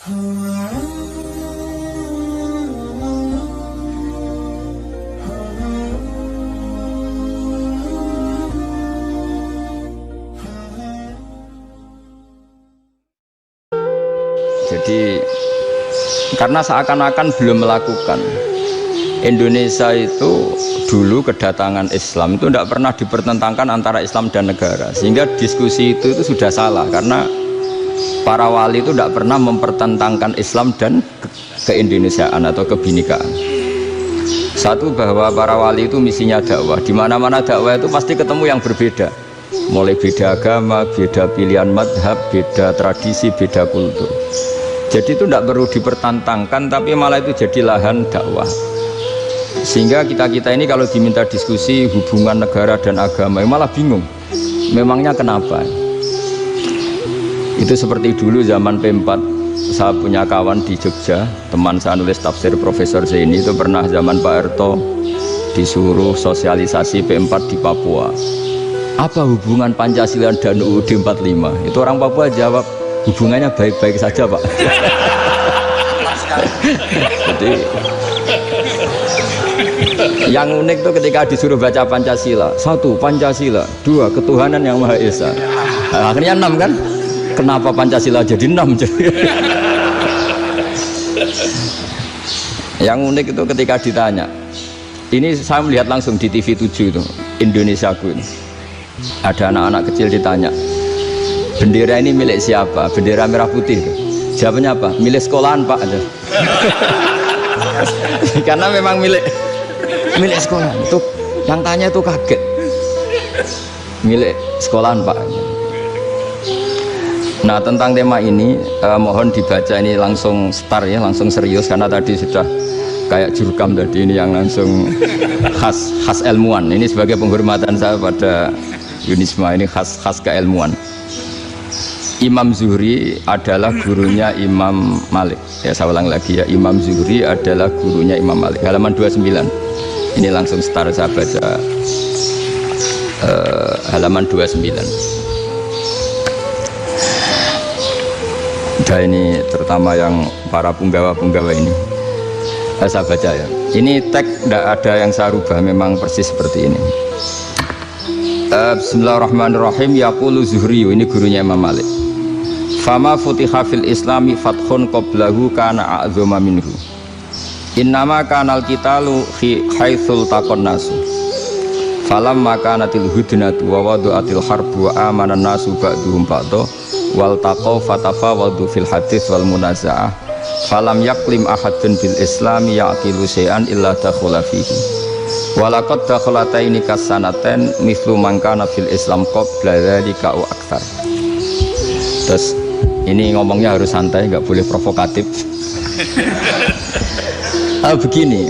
Jadi karena seakan-akan belum melakukan. Indonesia itu dulu kedatangan Islam itu tidak pernah dipertentangkan antara Islam dan negara, sehingga diskusi itu sudah salah karena para wali itu tidak pernah mempertentangkan Islam dan keindonesiaan atau kebinekaan. Satu, bahwa para wali itu misinya dakwah, di mana-mana dakwah itu pasti ketemu yang berbeda, mulai beda agama, beda pilihan madhab, beda tradisi, beda kultur. Jadi itu tidak perlu dipertentangkan, tapi malah itu jadi lahan dakwah. Sehingga kita ini kalau diminta diskusi hubungan negara dan agama malah bingung, memangnya kenapa? Itu seperti dulu zaman P4, saya punya kawan di Jogja, teman saya nulis tafsir Profesor Zaini, itu pernah zaman Pak Harto disuruh sosialisasi P4 di Papua. Apa hubungan Pancasila dan UUD 45? Itu orang Papua jawab, hubungannya baik-baik saja Pak. Jadi yang unik tuh ketika disuruh baca Pancasila, satu Pancasila, dua ketuhanan yang Maha Esa. Nah, akhirnya 6 kan? Kenapa Pancasila jadi 6? Yang unik itu ketika ditanya, ini saya melihat langsung di TV 7 itu, Indonesiaku ini. Ada anak-anak kecil ditanya, bendera ini milik siapa? Bendera merah putih. Jawabannya apa? Milik sekolahan Pak. Karena memang milik sekolah. Itu yang tanya itu kaget. Milik sekolahan Pak. Nah, tentang tema ini mohon dibaca ini langsung start ya, langsung serius, karena tadi sudah kayak jurkam tadi, ini yang langsung khas ilmuwan. Ini sebagai penghormatan saya pada Yunisma, ini khas keilmuan. Imam Zuhri adalah gurunya Imam Malik. Ya, saya ulang lagi ya, Imam Zuhri adalah gurunya Imam Malik. Halaman 29. Ini langsung start saya baca halaman 29. Nah, ini terutama yang para punggawa-punggawa ini. Saya baca ya. Ini teks tidak ada yang saya rubah, memang persis seperti ini. Bismillahirrahmanirrahim. Yaqulu Zuhri, ini gurunya Imam Malik. Fama futiha fil islami fathun qablahu kana a'zama minhu. Innama kanal qitalu haitsul taqon nasu. Falam makanatil hudnatu wa wadu'atil harbu wa amana nasu ba'duhum ba'du wal taqaw fatafawadu fil hadits wal munaza'ah. Falam yaklim ahadun bil islami yaqilu syai'an illa dakhala fihi. Walaqad dakhalataini kasanaten mithlu man kana fil islam qabla dzalika wa aktsar. Terus ini ngomongnya harus santai, nggak boleh provokatif. Begini,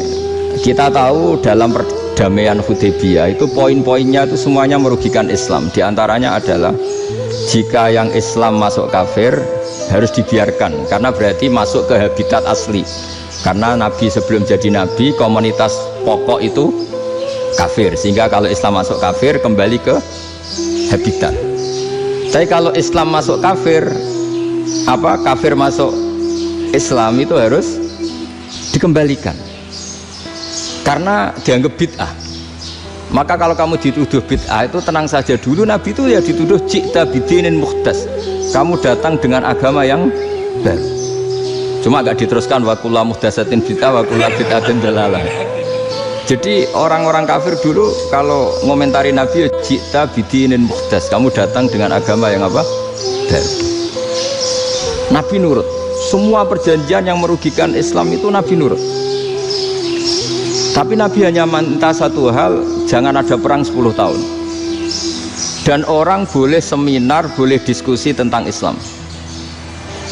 kita tahu dalam perdamaian Hudaybiyah itu poin-poinnya itu semuanya merugikan Islam. Di antaranya adalah jika yang Islam masuk kafir harus dibiarkan, karena berarti masuk ke habitat asli. Karena Nabi sebelum jadi Nabi, komunitas pokok itu kafir, sehingga kalau Islam masuk kafir kembali ke habitat. Tapi kalau Islam masuk kafir, kafir masuk Islam itu harus dikembalikan karena dianggap bid'ah. Maka kalau kamu dituduh bid'ah itu tenang saja dulu. Nabi itu ya dituduh ji'ta bidinin muhdas, kamu datang dengan agama yang baru. Cuma agak diteruskan wa kullu muhdasatin bid'ah wa kullu bid'atin dalalah. Jadi orang-orang kafir dulu kalau ngomentari Nabi, ji'ta bidinin muhdas, kamu datang dengan agama yang apa? Baru. Nabi nurut. Semua perjanjian yang merugikan Islam itu Nabi nurut. Tapi Nabi hanya minta satu hal, jangan ada perang 10 tahun. Dan orang boleh seminar, boleh diskusi tentang Islam.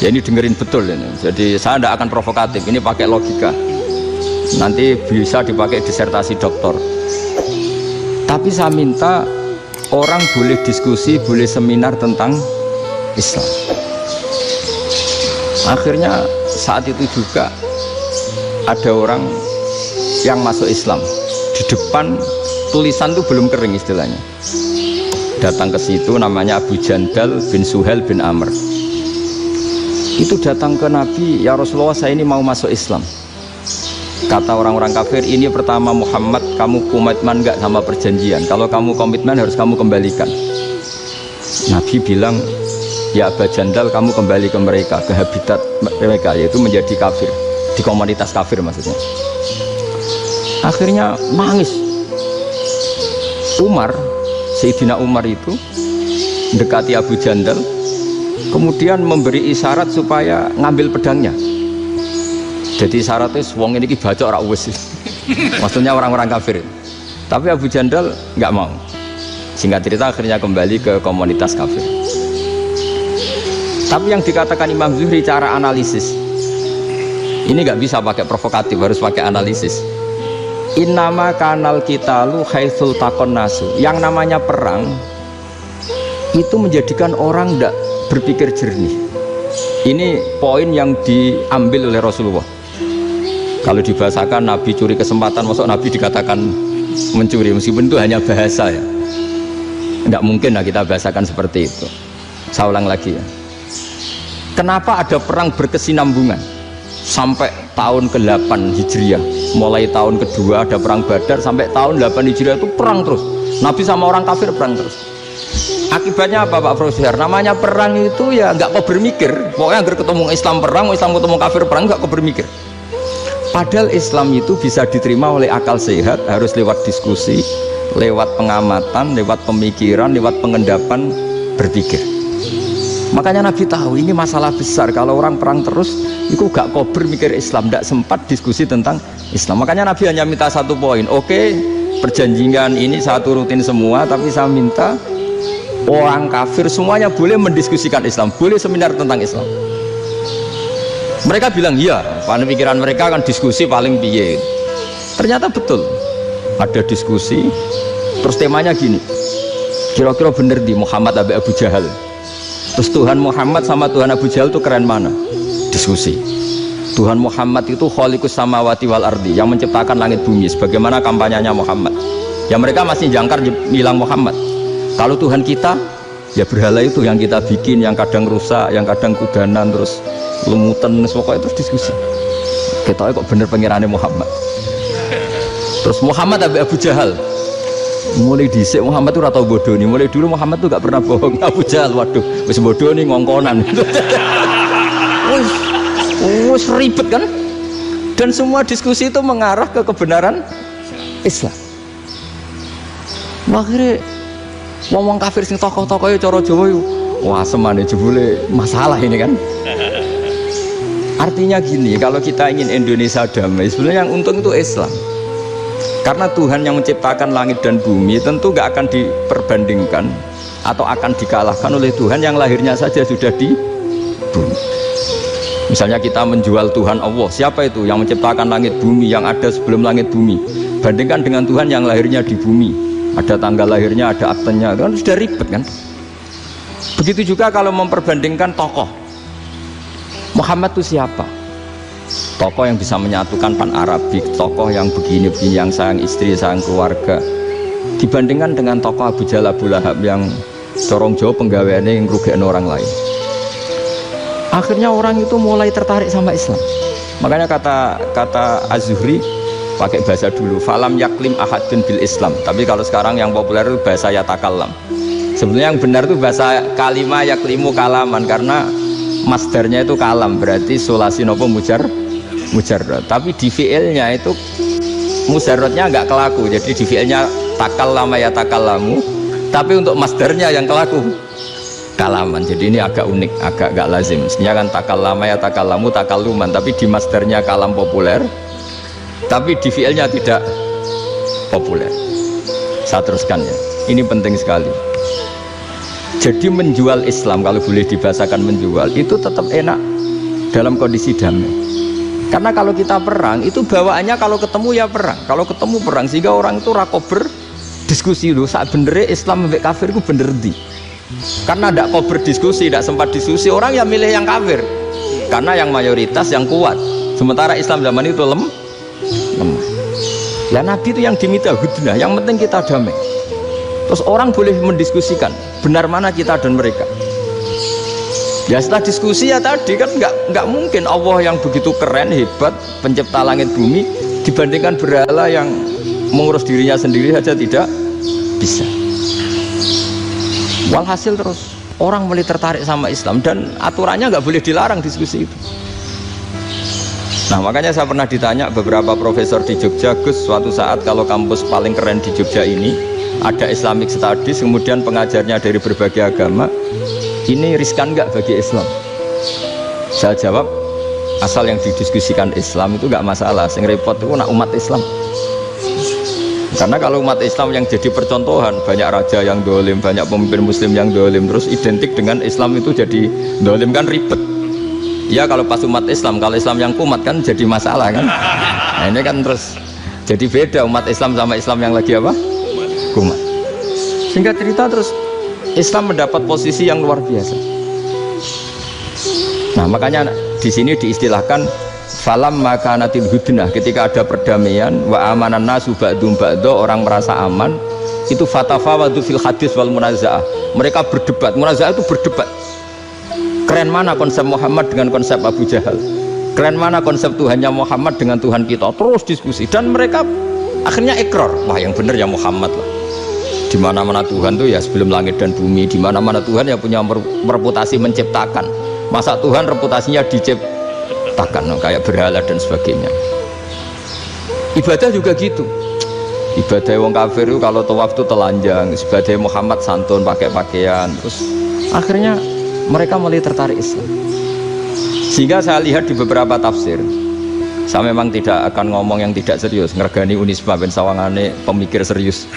Ya ini dengerin betul ini. Jadi saya tidak akan provokatif, ini pakai logika. Nanti bisa dipakai disertasi doktor. Tapi saya minta orang boleh diskusi, boleh seminar tentang Islam. Akhirnya saat itu juga ada orang yang masuk Islam. Di depan tulisan itu belum kering istilahnya. Datang ke situ, namanya Abu Jandal bin Suhail bin Amr. itu datang ke Nabi, ya Rasulullah saya ini mau masuk Islam. Kata orang-orang kafir, ini pertama Muhammad, kamu komitmen enggak sama perjanjian? Kalau kamu komitmen harus kamu kembalikan. Nabi bilang, ya Aba Jandal kamu kembali ke mereka, ke habitat mereka, yaitu menjadi kafir, di komunitas kafir maksudnya. Akhirnya nangis. Umar, Sayyidina Umar itu mendekati Abu Jandal, kemudian memberi isyarat supaya ngambil pedangnya. Jadi syaratnya wong ini baca ora wis. Maksudnya orang-orang kafir. Tapi Abu Jandal nggak mau. Singkat cerita akhirnya kembali ke komunitas kafir. Tapi yang dikatakan Imam Zuhri cara analisis ini nggak bisa pakai provokatif, harus pakai analisis. Innama kanal qitalu haitsul taqon nasu. Yang namanya perang itu menjadikan orang tidak berpikir jernih. Ini poin yang diambil oleh Rasulullah. Kalau dibahasakan Nabi curi kesempatan, masuk Nabi dikatakan mencuri, meskipun itu hanya bahasa ya. Tidak mungkin lah kita bahasakan seperti itu. Saya ulang lagi ya. Kenapa ada perang berkesinambungan sampai tahun ke-8 Hijriah? Mulai tahun kedua ada perang Badar sampai tahun 8 Hijriah itu perang terus. Nabi sama orang kafir perang terus. Akibatnya apa Pak Profesor? Namanya perang itu ya nggak kau bermikir. Pokoknya agar ketemu Islam perang, Islam ketemu kafir perang, nggak kau bermikir. Padahal Islam itu bisa diterima oleh akal sehat, harus lewat diskusi, lewat pengamatan, lewat pemikiran, lewat pengendapan berpikir. Makanya Nabi tahu ini masalah besar. Kalau orang perang terus, itu gak kau bermikir Islam, tidak sempat diskusi tentang Islam. Makanya Nabi hanya minta satu poin. Oke, perjanjian ini saya turutin semua, tapi saya minta orang kafir semuanya boleh mendiskusikan Islam, boleh seminar tentang Islam. Mereka bilang iya, pada pikiran mereka kan diskusi paling piye. Ternyata betul, ada diskusi. Terus temanya gini, kira-kira bener di Muhammad Abu Jahal. Terus Tuhan Muhammad sama Tuhan Abu Jahal itu keren mana? Diskusi. Tuhan Muhammad itu khaliqus samawati wal ardi, yang menciptakan langit bumi. Sebagaimana kampanyenya Muhammad. Ya mereka masih jangkar bilang Muhammad. Kalau Tuhan kita, ya berhala itu yang kita bikin, yang kadang rusak, yang kadang kudanan, terus lumutan, pokoknya terus diskusi. Kita kok bener pengirannya Muhammad. Terus Muhammad Abu Jahal. Mulai dhisik Muhammad itu ratau bodoh nih. Mulai dulu Muhammad tuh gak pernah bohong. Abu Jahal, waduh, wis bodoh nih ngongkonan. Wis ribet kan? Dan semua diskusi itu mengarah ke kebenaran Islam. Akhirnya ngomong kafir sing tokoh-tokohnya cara Jawa yuk, wah semane jebule masalah ini kan. Artinya gini, kalau kita ingin Indonesia damai, sebenarnya yang untung itu Islam. Karena Tuhan yang menciptakan langit dan bumi tentu gak akan diperbandingkan atau akan dikalahkan oleh Tuhan yang lahirnya saja sudah di bumi. Misalnya kita menjual Tuhan Allah, siapa itu yang menciptakan langit bumi, yang ada sebelum langit bumi, bandingkan dengan Tuhan yang lahirnya di bumi, ada tanggal lahirnya, ada aktenya, kan sudah ribet kan. Begitu juga kalau memperbandingkan tokoh, Muhammad itu siapa? Tokoh yang bisa menyatukan pan-Arabik, tokoh yang begini-begini, yang sayang istri, sayang keluarga, dibandingkan dengan tokoh Abu Jahal, Abu Lahab yang corong jauh penggaweannya yang rugikan orang lain. Akhirnya orang itu mulai tertarik sama Islam. Makanya kata Az-Zuhri pakai bahasa dulu, falam yaklim ahadun bil Islam. Tapi kalau sekarang yang populer itu bahasa yatakallam. Sebenarnya yang benar itu bahasa kalimah yaklimu kalaman, karena masdarnya itu kalam, berarti sulasi nopo mujarrad. Tapi di fiilnya itu mujarradnya enggak kelaku. Jadi di fiilnya takallama yatakallamu, tapi untuk masdarnya yang kelaku kalaman. Jadi ini agak unik, agak gak lazim. Sebenarnya kan takallama yatakallamu takalluman, tapi di masdarnya kalam populer, tapi di fiilnya tidak populer. Saya teruskan ya, ini penting sekali. Jadi menjual Islam, kalau boleh dibahasakan menjual, itu tetap enak dalam kondisi damai. Karena kalau kita perang, itu bawaannya kalau ketemu ya perang. Kalau ketemu perang, sehingga orang itu rakober diskusi dulu. Saat benernya Islam sampai kafir itu bener di. Karena tidak kober diskusi, tidak sempat diskusi, orang yang milih yang kafir. Karena yang mayoritas yang kuat. Sementara Islam zaman itu lemah. Ya Nabi itu yang diminta hudnah, yang penting kita damai. Terus orang boleh mendiskusikan benar mana kita dan mereka. Ya setelah diskusi ya tadi kan nggak mungkin Allah yang begitu keren hebat pencipta langit bumi dibandingkan berhala yang mengurus dirinya sendiri saja tidak bisa. Walhasil terus orang mulai tertarik sama Islam dan aturannya nggak boleh dilarang diskusi itu. Nah makanya saya pernah ditanya beberapa profesor di Jogja, Gus, suatu saat kalau kampus paling keren di Jogja ini ada Islamic Studies, kemudian pengajarnya dari berbagai agama, ini riskan nggak bagi Islam? Saya jawab, asal yang didiskusikan Islam itu nggak masalah, yang repot itu nak umat Islam. Karena kalau umat Islam yang jadi percontohan, banyak raja yang dolim, banyak pemimpin muslim yang dolim, terus identik dengan Islam itu jadi dolim kan ribet. Ya kalau pas umat Islam, kalau Islam yang kumat kan jadi masalah kan. Nah ini kan terus jadi beda umat Islam sama Islam yang lagi apa? Kumat. Sehingga cerita terus Islam mendapat posisi yang luar biasa. Nah makanya di sini diistilahkan falam makanatil hudnah, ketika ada perdamaian wa amanan nasu ba'dum ba'do, orang merasa aman, itu fatafawadu fil hadis wal munazaah, mereka berdebat. Munazaah itu berdebat, keren mana konsep Muhammad dengan konsep Abu Jahal, keren mana konsep Tuhannya Muhammad dengan Tuhan kita, terus diskusi. Dan mereka akhirnya ikrar, wah yang benar ya Muhammad lah. Di mana-mana Tuhan tuh ya sebelum langit dan bumi, di mana-mana Tuhan ya punya reputasi menciptakan. Masa Tuhan reputasinya diciptakan, kayak berhala dan sebagainya. Ibadah juga gitu. Ibadah wong kafir itu kalau tawaf itu telanjang, ibadah Muhammad santun pakai pakaian. Terus akhirnya mereka mulai tertarik Islam. Sehingga saya lihat di beberapa tafsir, saya memang tidak akan ngomong yang tidak serius, ngergani Unisba ben sawangane pemikir serius.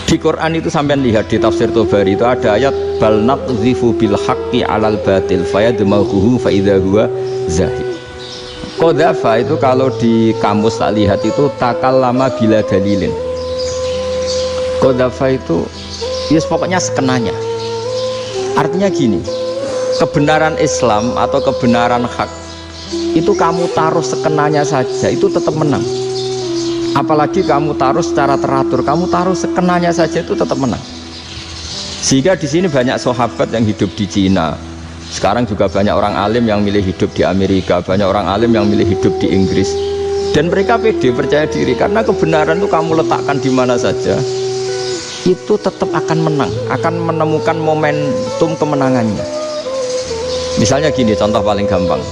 Di Quran itu sampean lihat di tafsir Tobari itu ada ayat bal naqdhifu bil haqqi 'alal batil fayadmaghuhu fa idza huwa zahid. Qadhafa itu kalau di kamus tak lihat itu takallama bila dalilin. Qadhafa itu ya pokoknya sekenanya. Artinya gini, kebenaran Islam atau kebenaran hak itu kamu taruh sekenanya saja itu tetap menang. Apalagi kamu taruh secara teratur, kamu taruh sekenanya saja itu tetap menang. Sehingga di sini banyak sahabat yang hidup di Cina. Sekarang juga banyak orang alim yang milih hidup di Amerika, banyak orang alim yang milih hidup di Inggris. Dan mereka pede, percaya diri karena kebenaran itu kamu letakkan di mana saja itu tetap akan menang, akan menemukan momentum kemenangannya. Misalnya gini, contoh paling gampang.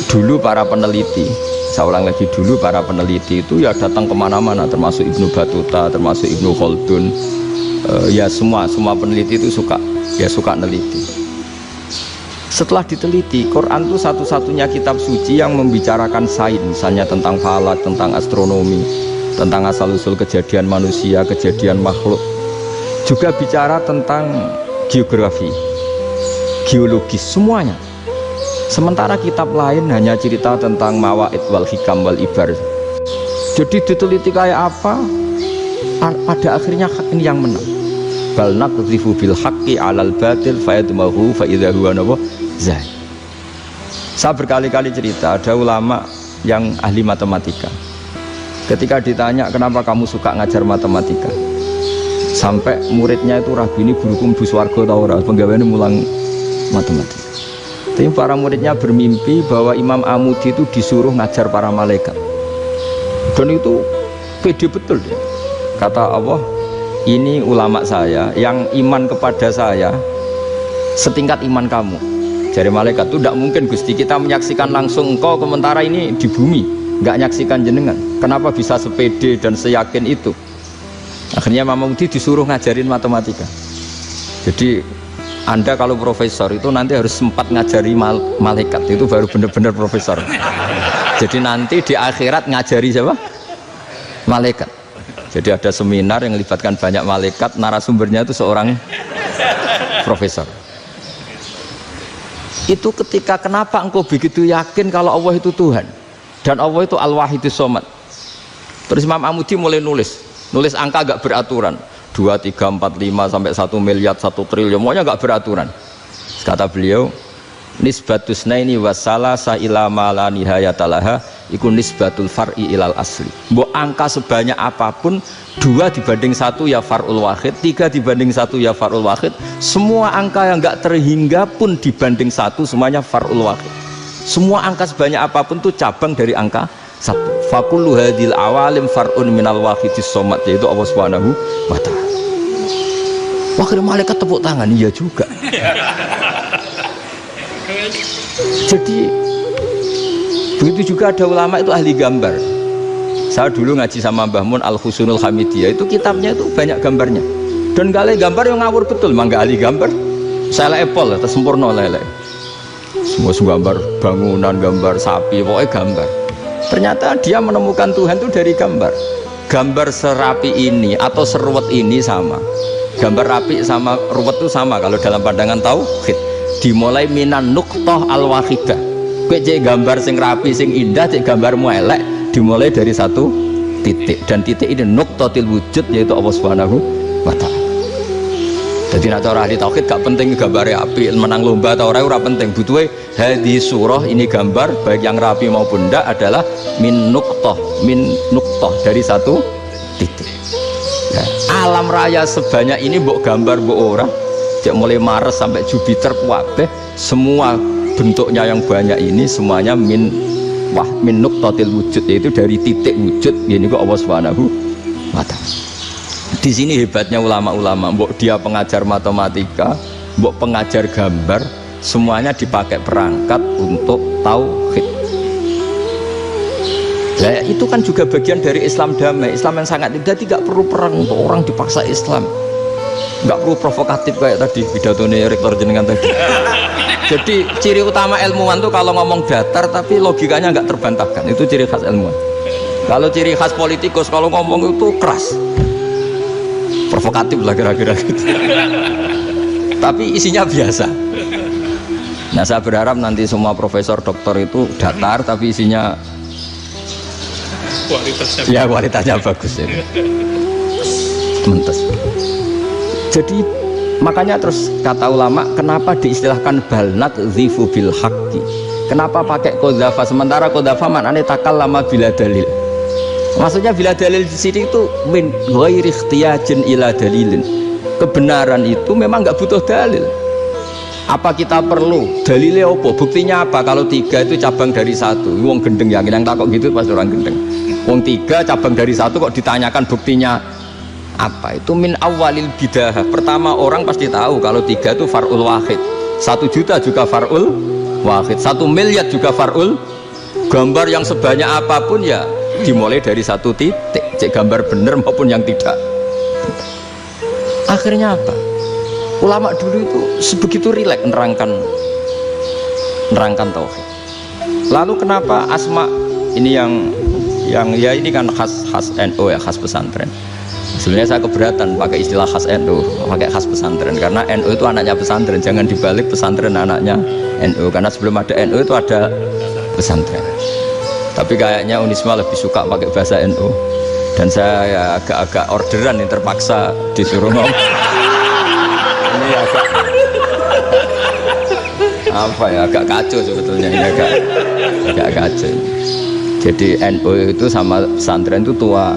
Dulu para peneliti, saya ulang lagi, dulu para peneliti itu ya datang kemana-mana, termasuk Ibnu Battuta, termasuk Ibnu Khaldun, ya semua peneliti itu suka neliti. Setelah diteliti, Quran itu satu-satunya kitab suci yang membicarakan sains, misalnya tentang falak, tentang astronomi, tentang asal-usul kejadian manusia, kejadian makhluk, juga bicara tentang geografi, geologis, semuanya. Sementara kitab lain hanya cerita tentang mawaid wal hikam wal ibar. Jadi diteliti kayak apa, pada akhirnya hak ini yang menang. Bal naqdhifu bil haqqi 'alal batil fayadmaghu fa idza huwa zahid. Saya berkali-kali cerita, ada ulama yang ahli matematika. Ketika ditanya kenapa kamu suka ngajar matematika, sampai muridnya itu ragu, ini guruku mlebu swarga ta ora, penggaweane mulang matematika. Tapi para muridnya bermimpi bahwa Imam Amudi itu disuruh ngajar para malaikat. Dan itu pede betul dia. Kata Allah, ini ulama saya yang iman kepada saya setingkat iman kamu. Jadi malaikat itu tidak mungkin Gusti, kita menyaksikan langsung engkau, sementara ini di bumi nggak nyaksikan jenengan. Kenapa bisa sepede dan seyakin itu? Akhirnya Imam Amudi disuruh ngajarin matematika. Jadi Anda kalau profesor itu nanti harus sempat ngajari malaikat, itu baru benar-benar profesor. Jadi nanti di akhirat ngajari siapa? Malaikat. Jadi ada seminar yang melibatkan banyak malaikat, narasumbernya itu seorang profesor. Itu ketika kenapa engkau begitu yakin kalau Allah itu Tuhan dan Allah itu Al-Wahidus Shomad. Terus Imam Amudi mulai nulis angka gak beraturan, 2, 3, 4, 5 sampai 1 miliar, 1 triliun, semuanya gak beraturan. Kata beliau, nisbatus naini wasala sa ila ma la nihayatalaha iku nisbatul far'i ilal asli. Mbok angka sebanyak apapun, 2 dibanding 1 ya far'ul wahid, 3 dibanding 1 ya far'ul wahid, semua angka yang enggak terhingga pun dibanding 1 semuanya far'ul wahid. Semua angka sebanyak apapun itu cabang dari angka 1. Fakullu hadil awalim far'un minal wahidis somad, yaitu Allah Subhanahu wa ta'ala. Wakil malaikat tepuk tangan, iya juga. Jadi begitu juga ada ulama itu ahli gambar. Saya dulu ngaji sama Mbah Mun Al-Husunul Hamidiyah, itu kitabnya itu banyak gambarnya. Dan gale gambar yang ngawur betul, mangga ahli gambar. Saya epol, atas sempurna lele. Semua gambar bangunan, gambar sapi, pokoknya gambar. Ternyata dia menemukan Tuhan itu dari gambar. Gambar serapi ini atau seruwet ini sama. Gambar rapi sama ruwet itu sama kalau dalam pandangan tauhid. Dimulai minan nuqtah al-wahidah. Kowe cek gambar sing rapi sing indah, cek gambarmu elek, dimulai dari 1 titik, dan titik ini nuqtatil wujud, yaitu Allah Subhanahu wa ta'ala. Jadi nek cara ahli tauhid gak penting gambare apik, menang lomba atau ora penting. Butuhe hadis surah ini gambar baik yang rapi maupun ndak adalah min nuqtah dari 1 titik. Ya, alam raya sebanyak ini mbok gambar mbok ora, cek mulai Mars sampai Jupiter kuwabeh semua bentuknya yang banyak ini semuanya min nuqtatil wujud, yaitu dari titik wujud. Ini kok Allah Subhanahu wa ta'ala. Di sini hebatnya ulama-ulama, mbok dia pengajar matematika, mbok pengajar gambar, semuanya dipakai perangkat untuk tauhid. Nah, itu kan juga bagian dari Islam damai, Islam yang sangat tidak perlu perang untuk orang dipaksa Islam. Nggak perlu provokatif kayak tadi pidatonya rektor jenengan tadi. Jadi ciri utama ilmuwan tuh kalau ngomong datar tapi logikanya nggak terbantahkan, itu ciri khas ilmuwan. Kalau ciri khas politikus kalau ngomong itu keras, provokatif lah kira-kira gitu. Tapi isinya biasa. Nah, saya berharap nanti semua profesor doktor itu datar tapi isinya kualitasnya bagus ya. Mentes. Jadi makanya terus kata ulama, kenapa diistilahkan balnat zifu bil haqqi? Kenapa pakai qadzafa sementara qadzafa maknane takallama bila dalil? Maksudnya bila dalil di sini itu min ghairi ikhtiyajin ila dalilin. Kebenaran itu memang nggak butuh dalil. Apa kita perlu dalilnya apa? Buktinya apa? Kalau 3 itu cabang dari 1. Wong gendeng yang takut gitu pas orang gendeng. Wong 3 cabang dari 1 kok ditanyakan buktinya apa? Itu min awalil bidah. Pertama orang pasti tahu kalau 3 itu far'ul wahid, 1 juta juga far'ul wahid, 1 miliar juga far'ul. Gambar yang sebanyak apapun ya dimulai dari 1 titik, cek gambar bener maupun yang tidak. Akhirnya apa? Ulama dulu itu sebegitu rileks nerangkan tauhid. Lalu kenapa asma ini yang ya ini kan khas NU ya, khas pesantren. Sebenarnya saya keberatan pakai istilah khas NU, pakai khas pesantren, karena NU itu anaknya pesantren, jangan dibalik pesantren anaknya NU, karena sebelum ada NU itu ada pesantren. Tapi kayaknya Unisma lebih suka pakai bahasa NU, dan saya ya agak-agak orderan yang terpaksa disuruh ngomong. Ini agak apa ya, agak kacau sebetulnya, ini agak kacau. Jadi NU itu sama pesantren itu tua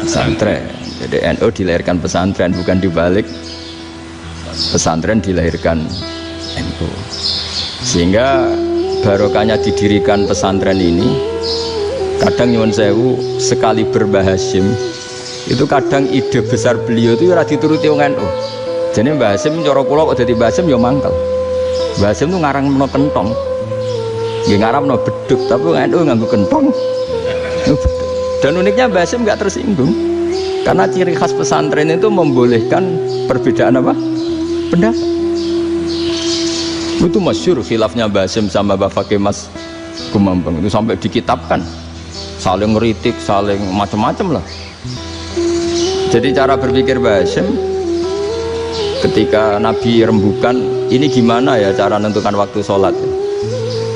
pesantren. Jadi NU dilahirkan pesantren, bukan dibalik pesantren dilahirkan NU. Sehingga barokahnya didirikan pesantren ini, kadang nyuwun sewu sekali Mbah Hasyim itu kadang ide besar beliau itu ora dituruti wong NU. Jadi Mbah Hasyim cara kula kok dadi Mbah Hasyim ya mangkel. Mbah Hasyim itu ngarangno kentong. Nggih ngarangno beduk, tapi NU nganggo kentong. Dan uniknya Mbah Hasyim enggak tersinggung. Karena ciri khas pesantren itu membolehkan perbedaan apa? Pendapat. Itu masyhur khilafnya Mbah Hasyim sama Mbah Fakih Mas Kumambang itu sampai dikitabkan, saling ngeritik, saling macam-macam lah. Jadi cara berpikir Mbah Hasyim ketika Nabi rembukan, ini gimana ya cara menentukan waktu sholat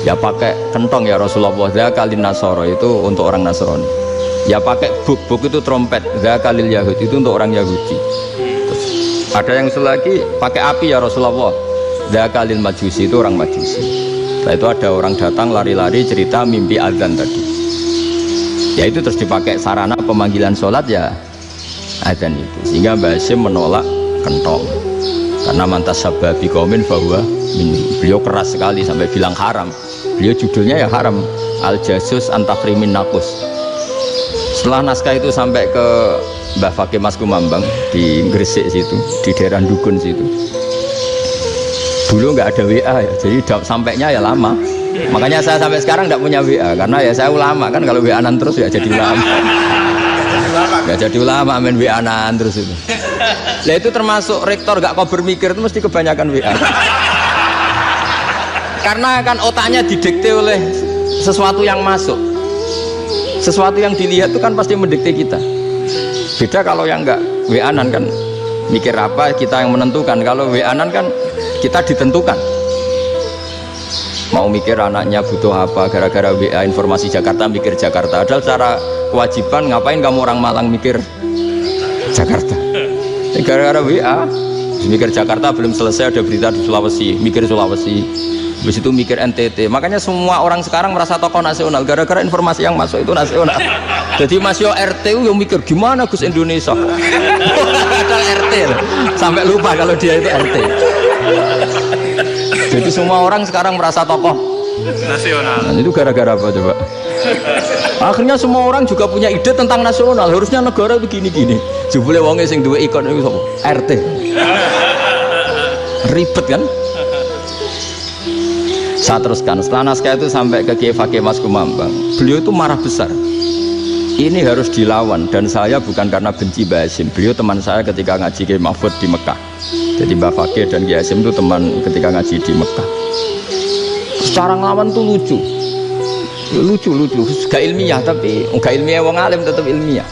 ya pakai kentong ya Rasulullah, zakalin nasoro itu untuk orang Nasrani, ya pakai buk itu trompet, zakalil Yahud itu untuk orang Yahudi. Terus, ada yang lagi pakai api ya Rasulullah, zakalil Majusi itu orang Majusi. Setelah itu ada orang datang lari-lari cerita mimpi azan tadi. Ya itu terus dipakai sarana pemanggilan sholat ya azan itu. Sehingga Mbah Hasyim menolak kentong. Karena mantas sababi qaumin bahwa beliau keras sekali sampai bilang haram. Beliau judulnya ya haram. Al-Jasus Antafrimin Nakus. Setelah naskah itu sampai ke Mbah Fakih Mas Kumambang di Gresik situ, di daerah Dukun situ. Dulu nggak ada WA ya, jadi sampainya ya lama. Makanya saya sampai sekarang nggak punya WA karena ya saya ulama kan, kalau WA-an terus ya jadi ulama. Nggak jadi ulama main WA-an terus itu. Nah itu termasuk rektor nggak kau bermikir itu mesti kebanyakan WA. Karena kan otaknya didikte oleh sesuatu yang masuk. Sesuatu yang dilihat itu kan pasti mendikte kita. Beda kalau yang enggak WA-an kan mikir apa kita yang menentukan. Kalau WA-an kan kita ditentukan. Mau mikir anaknya butuh apa gara-gara WA informasi Jakarta mikir Jakarta. Padahal secara kewajiban ngapain kamu orang Malang mikir Jakarta? Gara-gara WA mikir Jakarta belum selesai ada berita di Sulawesi, mikir Sulawesi. Habis itu mikir NTT. Makanya semua orang sekarang merasa tokoh nasional gara-gara informasi yang masuk itu nasional. Jadi Mas Yo RT yang mikir gimana Gus Indonesia. Ada RT loh. Sampai lupa kalau dia itu RT. Jadi semua orang sekarang merasa tokoh nasional. Nah, itu gara-gara apa coba? Akhirnya semua orang juga punya ide tentang nasional. Harusnya negara begini-gini. Jebule wonge sing duwe ikon itu sapa? RT. Ribet kan? Saya teruskan, setelah naskah itu sampai ke Kiai Fakih Mas Kumambang, beliau itu marah besar. Ini harus dilawan, dan saya bukan karena benci Mbah Hasyim. Beliau teman saya ketika ngaji Kiai Mahfud di Mekah. Jadi Mbah Fakih dan Kiai Hasyim itu teman ketika ngaji di Mekah. Secara ngelawan tuh lucu, gak ilmiah tapi gak ilmiah, wong alim tetap ilmiah.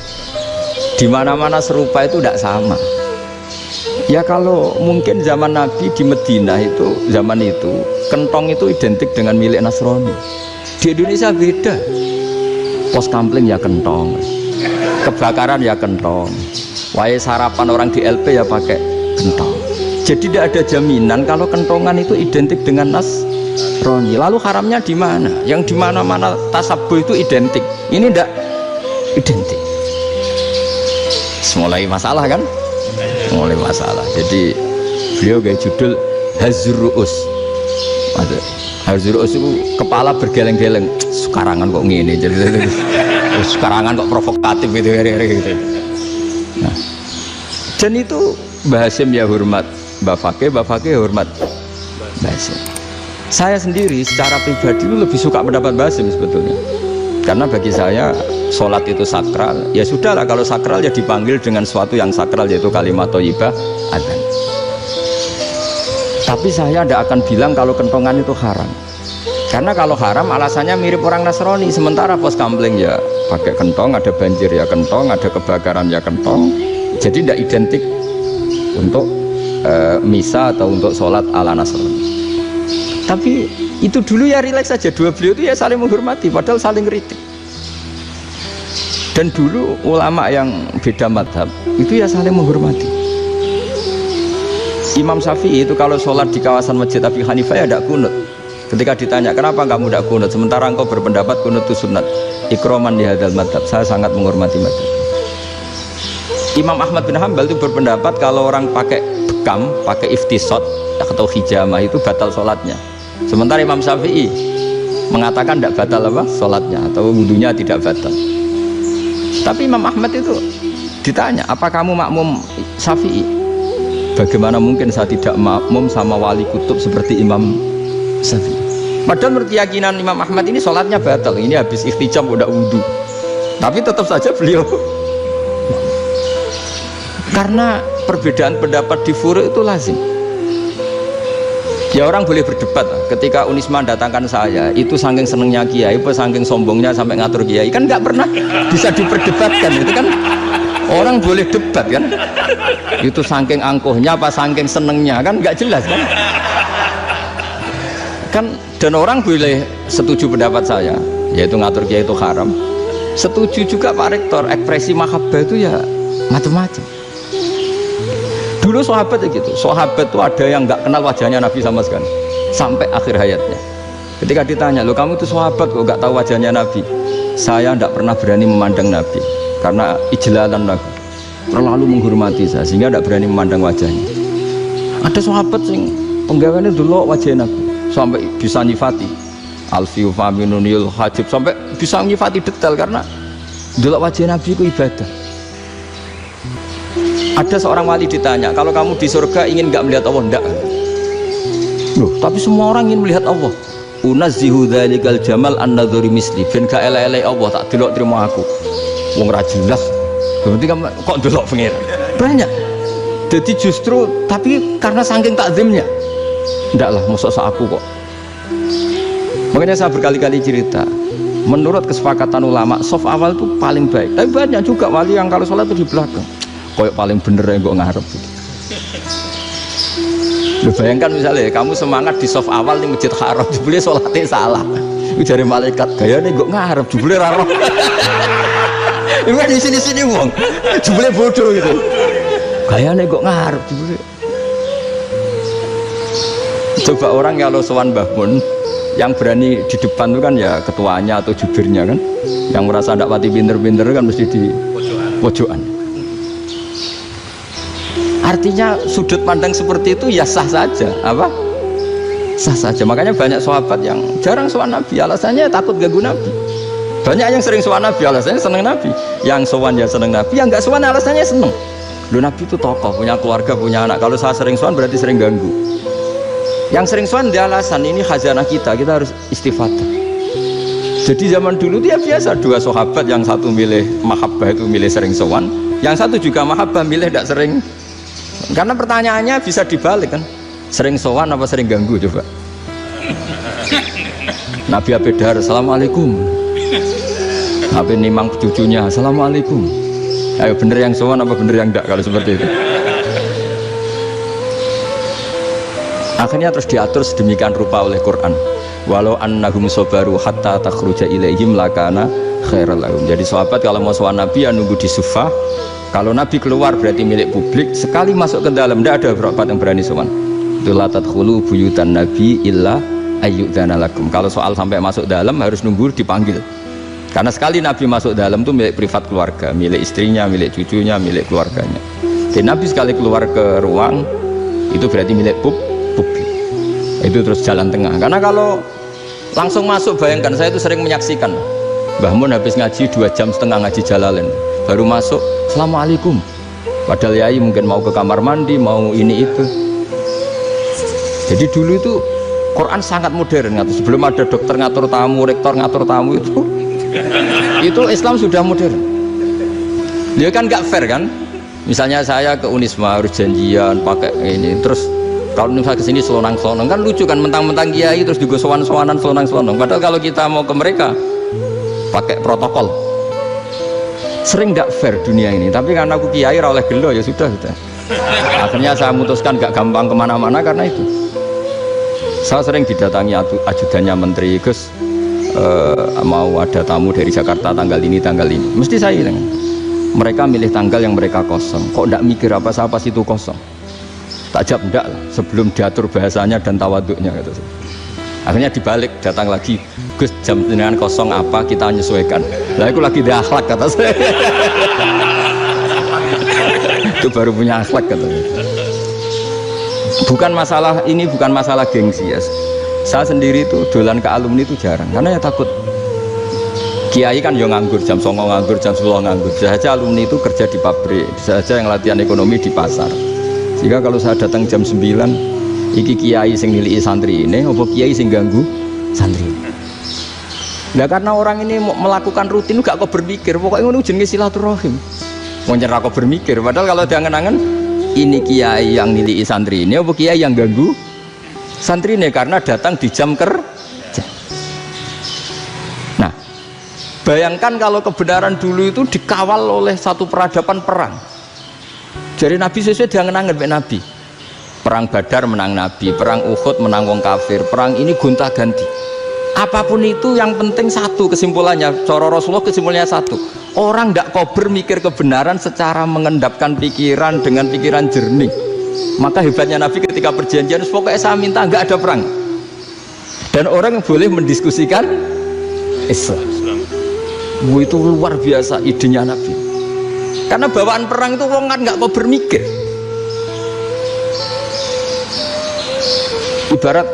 Di mana-mana serupa itu tidak sama. Ya kalau mungkin zaman Nabi di Medina itu, zaman itu kentong itu identik dengan milik Nasrani. Di Indonesia beda. Pos kampling ya kentong, kebakaran ya kentong, wae sarapan orang di LP ya pakai kentong. Jadi tidak ada jaminan kalau kentongan itu identik dengan Nasrani. Lalu haramnya di mana? Yang di mana-mana tasabuh itu identik. Ini tidak identik. Mulai masalah kan? Mulai masalah. Jadi beliau gaya judul Hazruus. Hazruus itu kepala bergeleng-geleng. Sekarangan kok ngene jadi sekarangan kok provokatif gitu. Nah, dan itu Mbah Hasyim ya hormat Mbah Fakih hormat Mbah Hasyim. Saya sendiri secara pribadi itu lebih suka pendapat Mbah Hasyim sebetulnya. Karena bagi saya sholat itu sakral. Ya sudahlah kalau sakral ya dipanggil dengan sesuatu yang sakral yaitu kalimat thayyibah adzan. Tapi saya tidak akan bilang kalau kentongan itu haram. Karena kalau haram alasannya mirip orang Nasrani. Sementara pos kampling ya pakai kentong, ada banjir ya kentong, ada kebakaran ya kentong. Jadi tidak identik untuk misa atau untuk sholat ala Nasrani. Tapi itu dulu ya rileks saja. Dua beliau itu ya saling menghormati, padahal saling kritik. Dan dulu ulama yang beda madhab itu ya saling menghormati. Imam Syafi'i itu kalau sholat di kawasan Masjid Abi Hanifah ya tidak kunut. Ketika ditanya kenapa kamu tidak kunut sementara engkau berpendapat kunut itu sunat, ikroman di hadal madhab, saya sangat menghormati madhab. Imam Ahmad bin Hanbal itu berpendapat kalau orang pakai bekam, pakai iftisot atau hijamah itu batal sholatnya. Sementara Imam Syafi'i mengatakan tidak batal apa sholatnya atau wudunya tidak batal. Tapi Imam Ahmad itu ditanya, apa kamu makmum Syafi'i? Bagaimana mungkin saya tidak makmum sama wali kutub seperti Imam Syafi'i? Padahal menurut keyakinan Imam Ahmad ini sholatnya batal. Ini habis ikhtijam udah wudu. Tapi tetap saja beliau karena perbedaan pendapat di furu' itu lazim. Ya orang boleh berdebat ketika Unisma datangkan saya itu saking senengnya kiai apa saking sombongnya sampai ngatur kiai kan nggak pernah bisa diperdebatkan. Itu kan orang boleh debat kan, itu saking angkuhnya apa saking senengnya kan nggak jelas kan. Dan orang boleh setuju pendapat saya yaitu ngatur kiai itu haram, setuju juga Pak Rektor ekspresi mahabbah itu ya macam-macam. Dulu sahabat ya gitu, sahabat itu ada yang nggak kenal wajahnya Nabi sama sekali sampai akhir hayatnya. Ketika ditanya, loh kamu itu sahabat kok gak tahu wajahnya Nabi? Saya tidak pernah berani memandang Nabi karena ijlalan Nabi, terlalu menghormati saya sehingga tidak berani memandang wajahnya. Ada sahabat yang penggawaannya dulu wajah Nabi sampai bisa nyifati alfiu faminunil hajib, sampai bisa nyifati detail karena dulu wajah Nabi itu ibadah. Ada seorang wali ditanya, kalau kamu di surga ingin gak melihat Allah? Enggak. Loh, tapi semua orang ingin melihat Allah. Unazzihu dzalikal jamal an-nadhuri misli, ben gak elek-elek Allah tak delok terima aku. Wong ra jelas. Berarti kamu kok delok pengen. Banyak. Jadi justru tapi karena saking takzimnya. Enggak lah, mosok aku kok. Makanya saya berkali-kali cerita, menurut kesepakatan ulama, soft awal itu paling baik. Tapi banyak juga wali yang kalau sholat itu di belakang. Koyok paling bener yang kok ngarep. Lu bayangkan misalnya kamu semangat di soft awal di Masjid Haram, jebule sholatnya salah. Itu dari malaikat, gayane kok ngarep, jebule ra roh. Iku di sini-sini wong, jebule bodoh gitu. Gayane kok ngarep, jebule. Coba orang kalau sowan Mbah Mun, yang berani di depan itu kan ya ketuanya atau jubirnya kan, yang merasa ndak pati pinter-pinter kan mesti di pojokan. Artinya sudut pandang seperti itu ya sah saja, apa? Sah saja. Makanya banyak sahabat yang jarang sowan Nabi, alasannya takut ganggu Nabi. Banyak yang sering sowan Nabi, alasannya seneng Nabi. Yang sowan ya seneng Nabi, yang nggak sowan alasannya seneng. Lu Nabi itu tokoh, punya keluarga, punya anak. Kalau saya sering sowan berarti sering ganggu. Yang sering sowan dia alasan ini khazanah kita harus istifadah. Jadi zaman dulu dia biasa dua sahabat, yang satu milih mahabbah itu milih sering sowan, yang satu juga mahabbah milih tidak sering. Karena pertanyaannya bisa dibalik kan, sering sowan apa sering ganggu coba. Nabi Abedar, assalamualaikum. Nabi nimang cucunya, assalamualaikum. Ayo bener yang sowan apa bener yang enggak kalau seperti itu. Akhirnya terus diatur sedemikian rupa oleh Quran. Walau annahum sabaru hatta takhruja ilaihim lakana khairal lahum. Jadi sahabat kalau mau sowan Nabi ya nunggu di sufah. Kalau Nabi keluar berarti milik publik, sekali masuk ke dalam tidak ada berapa yang berani sowan. La tadkhulu buyutan Nabi illa ayyudzana lakum. Kalau soal sampai masuk dalam harus nunggu dipanggil. Karena sekali Nabi masuk dalam itu milik privat keluarga, milik istrinya, milik cucunya, milik keluarganya. Jadi Nabi sekali keluar ke ruang itu berarti milik publik. Itu terus jalan tengah. Karena kalau langsung masuk, bayangkan saya itu sering menyaksikan Mbah Mun habis ngaji 2,5 jam ngaji Jalalain, baru masuk assalamualaikum, padahal yai mungkin mau ke kamar mandi, mau ini itu. Jadi dulu itu Quran sangat modern, sebelum ada dokter ngatur tamu, rektor ngatur tamu itu Islam sudah modern. Dia kan nggak fair kan, misalnya saya ke Unisma harus janjian pakai ini, terus kalau misalnya kesini selonang-selonang kan lucu kan, mentang-mentang kiai terus juga sowan-sowanan selonang-selonang, padahal kalau kita mau ke mereka pakai protokol. Sering tidak fair dunia ini, tapi karena aku kiai oleh gelo ya sudah. Akhirnya saya memutuskan gak gampang kemana-mana karena itu. Saya sering didatangi ajudannya menteri, Gus mau ada tamu dari Jakarta tanggal ini, mesti saya bilang, mereka milih tanggal yang mereka kosong, kok tidak mikir apa situ kosong. Tak jawab enggak lah, sebelum diatur bahasanya dan tawaduknya gitu. Akhirnya dibalik, datang lagi, Gus jam dengan kosong apa kita menyesuaikan. Lah itu lagi dia akhlak kata saya. Itu baru punya akhlak kata saya. Bukan masalah ini, bukan masalah gengsi ya. Saya sendiri itu dolan ke alumni itu jarang, karena ya takut. Kiai kan yo nganggur, jam 09.00 nganggur, jam 10 nganggur. Bisa saja alumni itu kerja di pabrik, bisa saja yang latihan ekonomi di pasar. Sehingga kalau saya datang jam 9, iki kiai sing nilai santri ini, apa kiai sing ganggu santri. Nah karena orang ini melakukan rutin gak kok berpikir, pokoknya ngono jenenge silaturahim. Mau nyerah kok berpikir, padahal kalau diangen-angen ini kiai yang nilai santri ini, apa kiai yang ganggu santri ini karena datang di jam kerja. Nah, bayangkan kalau kebenaran dulu itu dikawal oleh satu peradaban perang. Jadi Nabi sesuai diangen-angen Nabi. Perang Badar menang Nabi, perang Uhud menang wong kafir, perang ini gonta-ganti. Apapun itu yang penting satu kesimpulannya, cara Rasulullah kesimpulannya satu. Orang tidak kober mikir kebenaran secara mengendapkan pikiran dengan pikiran jernih. Maka hebatnya Nabi ketika perjanjian, pokoknya saya minta nggak ada perang. Dan orang yang boleh mendiskusikan Islam. Itu luar biasa idenya Nabi. Karena bawaan perang itu wong kan nggak mau bermikir. Ibarat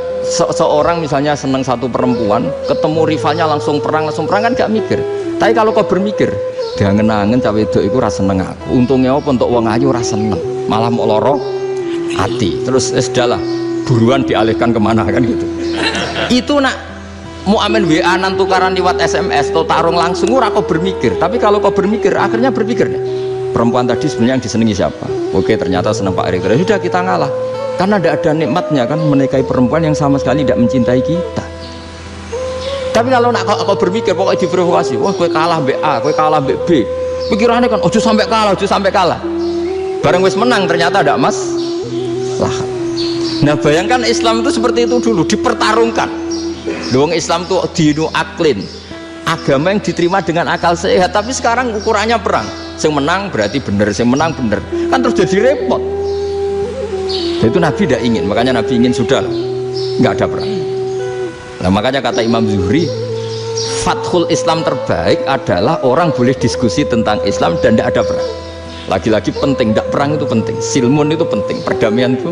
seorang misalnya seneng satu perempuan, ketemu rivalnya langsung perang kan gak mikir. Tapi kalau kau bermikir, diangen-angen cawe wedok iku ora seneng aku. Untungnya apa untuk wong ayu ora seneng, malah mau loro hati. Terus sudahlah, buruan dialihkan kemana kan gitu. Itu nak mau amen WA nan tukaran lewat SMS atau tarung langsung ora kau bermikir. Tapi kalau kau bermikir, akhirnya berpikir deh. Perempuan tadi sebenarnya yang disenangi siapa? Oke, ternyata senang Pak Erik. Sudah kita ngalah. Karena tidak ada nikmatnya kan menikahi perempuan yang sama sekali tidak mencintai kita. Tapi kalau nak kau berpikir pokoknya diprovokasi, wah kue kalah BA, kue kalah B, pikirannya kan ojo sampai kalah. Bareng wis menang ternyata ada mas lah. Nah bayangkan Islam itu seperti itu dulu, dipertarungkan. Doang Islam tuh dinu aklin, agama yang diterima dengan akal sehat. Tapi sekarang ukurannya perang, yang menang berarti bener, yang menang bener, kan terus jadi repot. Itu Nabi tidak ingin, makanya Nabi ingin sudah nggak ada perang. Nah makanya kata Imam Zuhri, fathul Islam terbaik adalah orang boleh diskusi tentang Islam dan tidak ada perang. Lagi-lagi penting, tidak perang itu penting, silmun itu penting, perdamaian itu.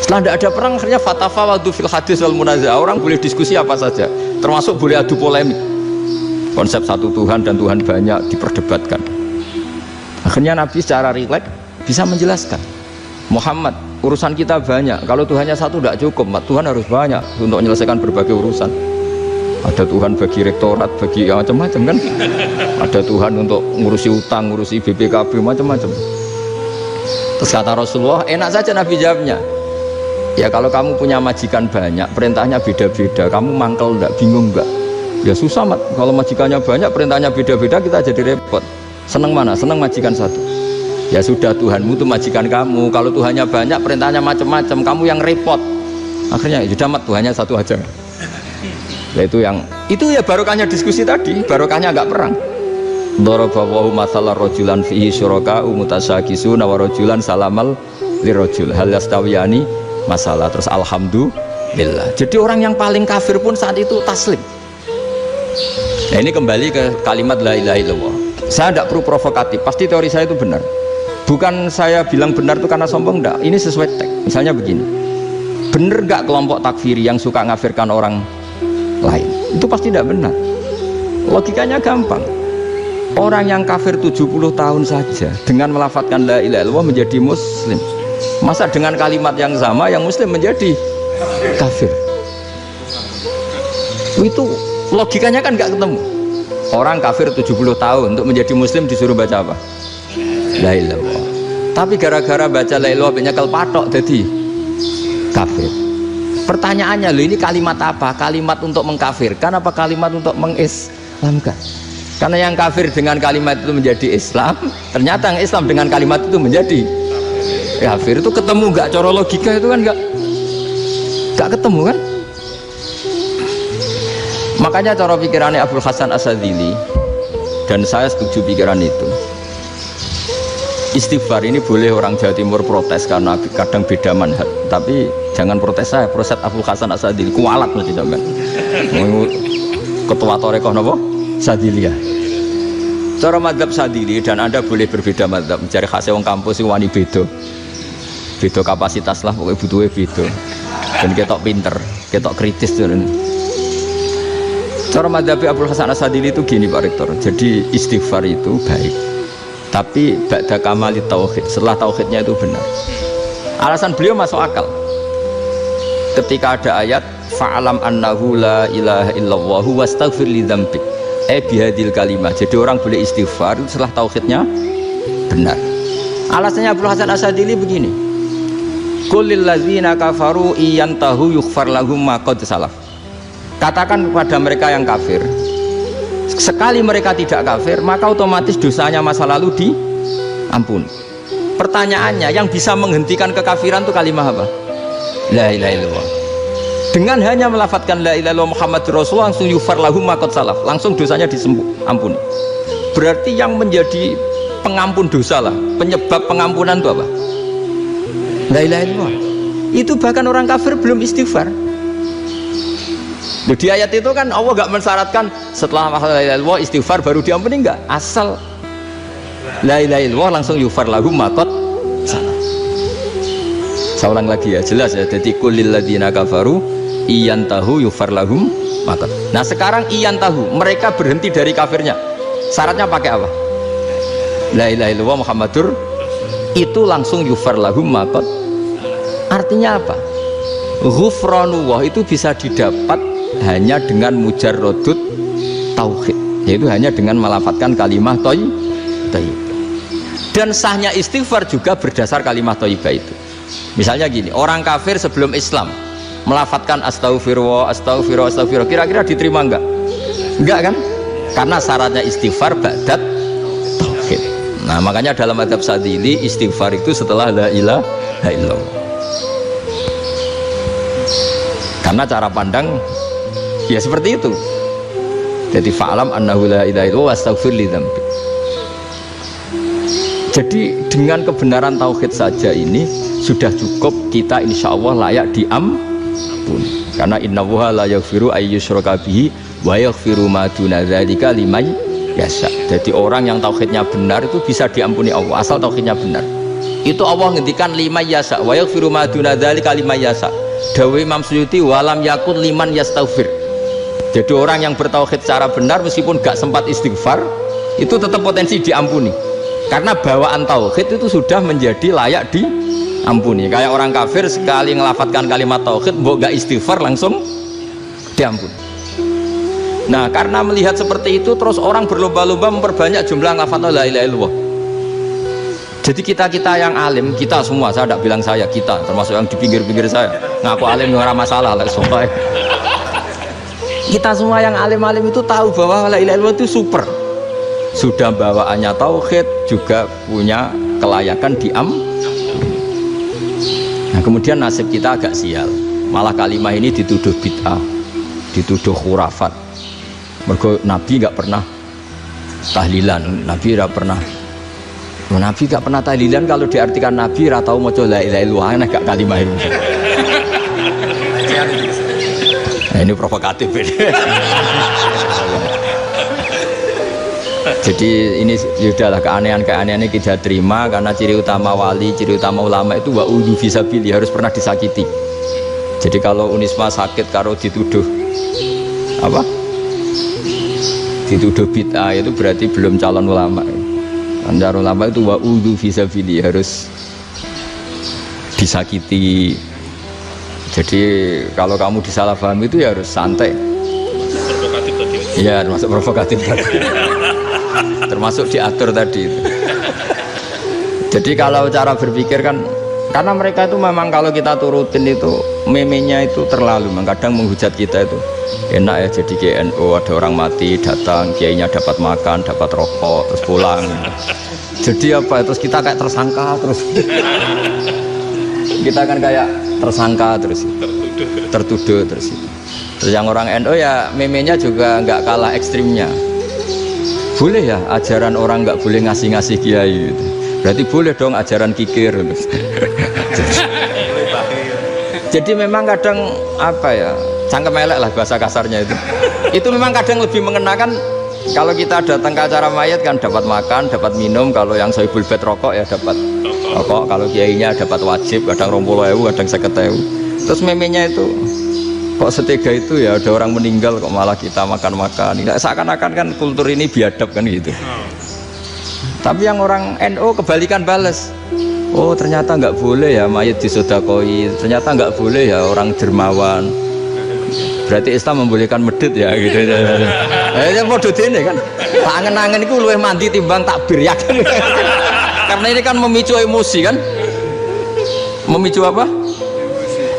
Setelah tidak ada perang, akhirnya fatafawadu fil hadis wal munazah, orang boleh diskusi apa saja, termasuk boleh adu polemik. Konsep satu Tuhan dan Tuhan banyak diperdebatkan. Akhirnya Nabi secara rileks bisa menjelaskan, Muhammad, urusan kita banyak. Kalau Tuhannya satu tidak cukup, Tuhan harus banyak untuk menyelesaikan berbagai urusan. Ada Tuhan bagi rektorat, bagi macam-macam kan. Ada Tuhan untuk ngurusi utang, ngurusi BPKB, macam-macam. Terus kata Rasulullah, enak saja Nabi jawabnya. Ya kalau kamu punya majikan banyak, perintahnya beda-beda, kamu mangkel enggak, bingung enggak? Ya susah, Mat. Kalau majikannya banyak, perintahnya beda-beda, kita jadi repot. Seneng mana? Seneng majikan satu. Ya sudah, Tuhanmu itu majikan kamu. Kalau Tuhannya banyak, perintahnya macam-macam, kamu yang repot. Akhirnya sudah, Mat, Tuhannya satu aja. Nah, itu ya barokahnya diskusi tadi, barokahnya agak perang. Daraballahu mathalan rajulan fihi syuraka'u mutasyakisuna wa rajulan salamal lirajul hal yastawiyani masalah. Terus alhamdulillah. Jadi orang yang paling kafir pun saat itu taslim. Nah, ini kembali ke kalimat la ilaha illallah. Saya tidak perlu provokatif, pasti teori saya itu benar. Bukan saya bilang benar itu karena sombong, enggak. Ini sesuai teks. Misalnya begini, benar enggak kelompok takfiri yang suka ngafirkan orang lain? Itu pasti tidak benar. Logikanya gampang. Orang yang kafir 70 tahun saja dengan melafadzkan la ilaha illallah menjadi muslim. Masa dengan kalimat yang sama yang muslim menjadi kafir? Itu logikanya kan enggak ketemu. Orang kafir 70 tahun untuk menjadi muslim disuruh baca apa? La ilaha illallah. Tapi gara-gara baca la ilaha illallah nyekel patok jadi kafir. Pertanyaannya, loh ini kalimat apa? Kalimat untuk mengkafirkan apa kalimat untuk mengislamkan? Karena yang kafir dengan kalimat itu menjadi Islam, ternyata yang Islam dengan kalimat itu menjadi kafir. Itu ketemu nggak? Cara logika itu kan nggak ketemu kan? Makanya cara pikirannya Abdul Hasan As-Sadzili, dan saya setuju pikiran itu. Istighfar ini boleh orang Jawa Timur protes karena kadang beda manhaj, tapi jangan protes saya, protes Abdul Hasan As-Sadzili, kualat mesti sampean. Ketua Torekoh napa? Sadziliyah. Cara madzhab Sadzili, dan Anda boleh berbeda madzhab, mencari khasnya wong kampus itu wani beda. Beda kapasitas lah, pokoknya butuhnya beda. Dan ketok pinter, ketok kritis tuh. Cara madzhab Abdul Hasan As-Sadzili itu gini Pak Rektor. Jadi istighfar itu baik, tapi ba'da kamali tauhid, setelah tauhidnya itu benar. Alasan beliau masuk akal. Ketika ada ayat fa'alam annahu la ilaha illallah wastaghfir li dzambik, bihadil kalimah. Jadi orang boleh istighfar setelah tauhidnya benar. Alasannya Abdul Hasan As-Sadzili begini. Qul lil ladzina kafaru iyantahu yughfar lahum ma qad salaf. Katakan kepada mereka yang kafir, sekali mereka tidak kafir, maka otomatis dosanya masa lalu diampuni. Pertanyaannya, yang bisa menghentikan kekafiran itu kalimat apa? La ilaha illallah. Dengan hanya melafadzkan la ilaha illallah Muhammadur Rasulullah, langsung yufar lahum ma qad salaf, langsung dosanya diampuni. Berarti yang menjadi pengampun dosa lah, penyebab pengampunan itu apa? La ilaha illallah. Itu bahkan orang kafir belum istighfar. Di ayat itu kan Allah nggak mensyaratkan setelah la ilaha illallah istighfar baru diampuni, enggak, asal la ilaha illallah langsung yufar lahum maqad salah. Saya ulang lagi ya, jelas ya. Jadi kulil ladzina kafaru iyantahu yufar lahum maqad. Nah sekarang iyantahu, mereka berhenti dari kafirnya, syaratnya pakai apa? La ilaha illallah Muhammadur, itu langsung yufar lahum maqad. Artinya apa? Ghufranullah itu bisa didapat hanya dengan mujarrodut tauhid, yaitu hanya dengan melafadzkan kalimah thayyibah. Dan sahnya istighfar juga berdasar kalimah thayyibah itu. Misalnya gini, orang kafir sebelum Islam melafadzkan astaghfirullah, astaghfirullah, astaghfirullah, kira-kira diterima enggak? Enggak kan? Karena syaratnya istighfar ba'dat tauhid. Nah makanya dalam adab Sadili istighfar itu setelah la ilaha illallah. Karena cara pandang ya seperti itu. Jadi fa'lam annahu la ilaha illallah wastaghfir li dzambi. Jadi dengan kebenaran tauhid saja ini sudah cukup kita insya Allah layak diampuni. Karena innallaha la yaghfiru ayyusyraka bihi wa yaghfiru ma duna dzalika liman yasha. Jadi orang yang tauhidnya benar itu bisa diampuni Allah asal tauhidnya benar. Itu Allah ngendikan liman yasha wa yaghfiru ma duna dzalika liman yasha. Dawe Imam Suyuti walam yakun liman yastaghfir. Jadi orang yang bertauhid secara benar meskipun gak sempat istighfar itu tetap potensi diampuni. Karena bawaan tauhid itu sudah menjadi layak diampuni. Kayak orang kafir sekali ngelafatkan kalimat tauhid mbok gak istighfar langsung diampuni. Nah karena melihat seperti itu terus orang berlomba-lomba memperbanyak jumlah lafaz la ilaha illallah. Jadi kita-kita yang alim, kita semua, saya tidak bilang saya, kita termasuk yang di pinggir-pinggir saya ngaku alim nggak masalah lah soalnya. Kita semua yang alim-alim itu tahu bahwa la ilaha illallah itu super. Sudah bawaannya tauhid, juga punya kelayakan Nah kemudian nasib kita agak sial. Malah kalimah ini dituduh bid'ah, dituduh khurafat. Mergo Nabi nggak pernah tahlilan, Nabi nggak pernah. Nabi gak pernah tahlilan, kalau diartikan Nabi ratau moco la ilaha illallah enak gak kalimah itu. Nah, ini provokatif ini. Jadi ini sudahlah keanehan-keanehan ini kita terima karena ciri utama wali, ciri utama ulama itu wa'udhu fisabilillah, harus pernah disakiti. Jadi kalau Unisma sakit karo dituduh apa? Dituduh bid'ah itu berarti belum calon ulama. Anjar ulama itu wa'udhu fisabilillah, harus disakiti. Jadi kalau kamu disalahpahami itu ya harus santai. Provokatif tadi. Iya, termasuk provokatif tadi. Termasuk diatur tadi itu. Jadi kalau cara berpikir kan, karena mereka itu memang kalau kita turutin itu memenya itu terlalu, kadang menghujat kita itu enak ya jadi GNU, ada orang mati datang, kiainya dapat makan, dapat rokok, terus pulang. Jadi apa, terus kita kayak tersangka terus. Kita kan kayak tersangka terus, tertuduh terus. Terus yang orang NU ya memenya juga nggak kalah ekstrimnya. Boleh ya ajaran orang nggak boleh ngasih-ngasih kiai gitu. Berarti boleh dong ajaran kikir. Jadi memang kadang apa ya, cangkem elek lah bahasa kasarnya itu. Itu memang kadang lebih mengenakan. Kalau kita datang ke acara mayat kan dapat makan, dapat minum. Kalau yang sohibul bed rokok ya dapat rokok. Kalau kiainya dapat wajib, kadang 20.000, kadang 50.000. Terus memenya itu kok setega itu ya, ada orang meninggal kok malah kita makan-makan. Seakan-akan kan kultur ini biadab kan gitu. Tapi yang orang NU kebalikan bales. Oh ternyata nggak boleh ya mayat disodakoi, ternyata nggak boleh ya orang dermawan. Berarti Islam membolehkan medit ya gitu. Ya modus ini kan. Angen-angen itu luwih mandi timbang takbir ya kan. Karena ini kan memicu emosi kan. Memicu apa?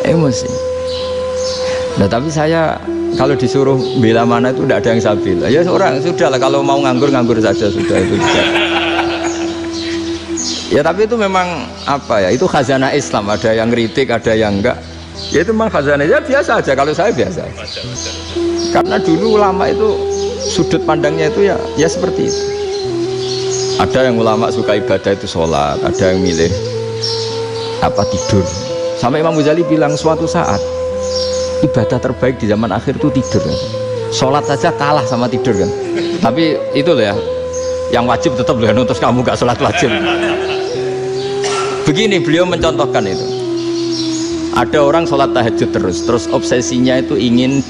Emosi. Nah tapi saya kalau disuruh bela mana itu tidak ada yang saya bela. Ya orang sudah lah, kalau mau nganggur saja sudah itu. Ya tapi itu memang apa ya, itu khazanah Islam, ada yang kritik ada yang enggak. Ya itu memang khazanah, ya biasa aja, kalau saya biasa aja. Karena dulu ulama itu sudut pandangnya itu ya seperti itu. Ada yang ulama suka ibadah itu sholat, ada yang milih apa tidur. Sampai Imam Ghazali bilang suatu saat ibadah terbaik di zaman akhir itu tidur kan. Sholat saja kalah sama tidur kan. Tapi itu loh ya, yang wajib tetap loh ya, terus kamu gak sholat wajib. Begini beliau mencontohkan itu. Ada orang sholat tahajud terus obsesinya itu ingin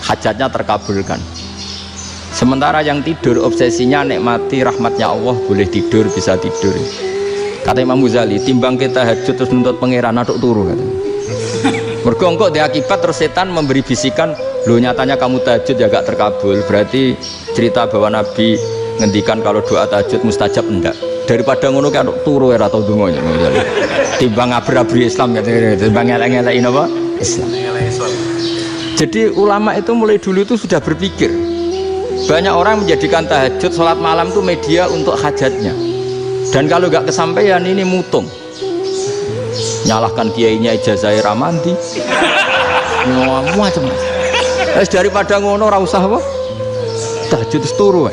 hajatnya terkabulkan. Sementara yang tidur obsesinya nikmati rahmatnya Allah, boleh tidur, bisa tidur. Kata Imam Ghazali, timbang kita tahajud terus nuntut pangeran aduk turu katanya. Mergo engko di akibat terus setan memberi bisikan, "Loh nyatanya kamu tahajud ya gak terkabul." Berarti cerita bahwa Nabi ngendikan kalau doa tahajud mustajab enggak. Daripada ngono ki aduk turu ora tau donga. Timbang ngabri-abri Islam katanya, timbang ngelek-ngelekin apa? Islam. Jadi ulama itu mulai dulu itu sudah berpikir. Banyak orang menjadikan tahajud, sholat malam itu media untuk hajatnya. Dan kalau gak kesampaian ini mutung. Nyalahkan kiainya ijazah ramandi. Macam. Daripada ngono ora usah apa? Tahajud turu.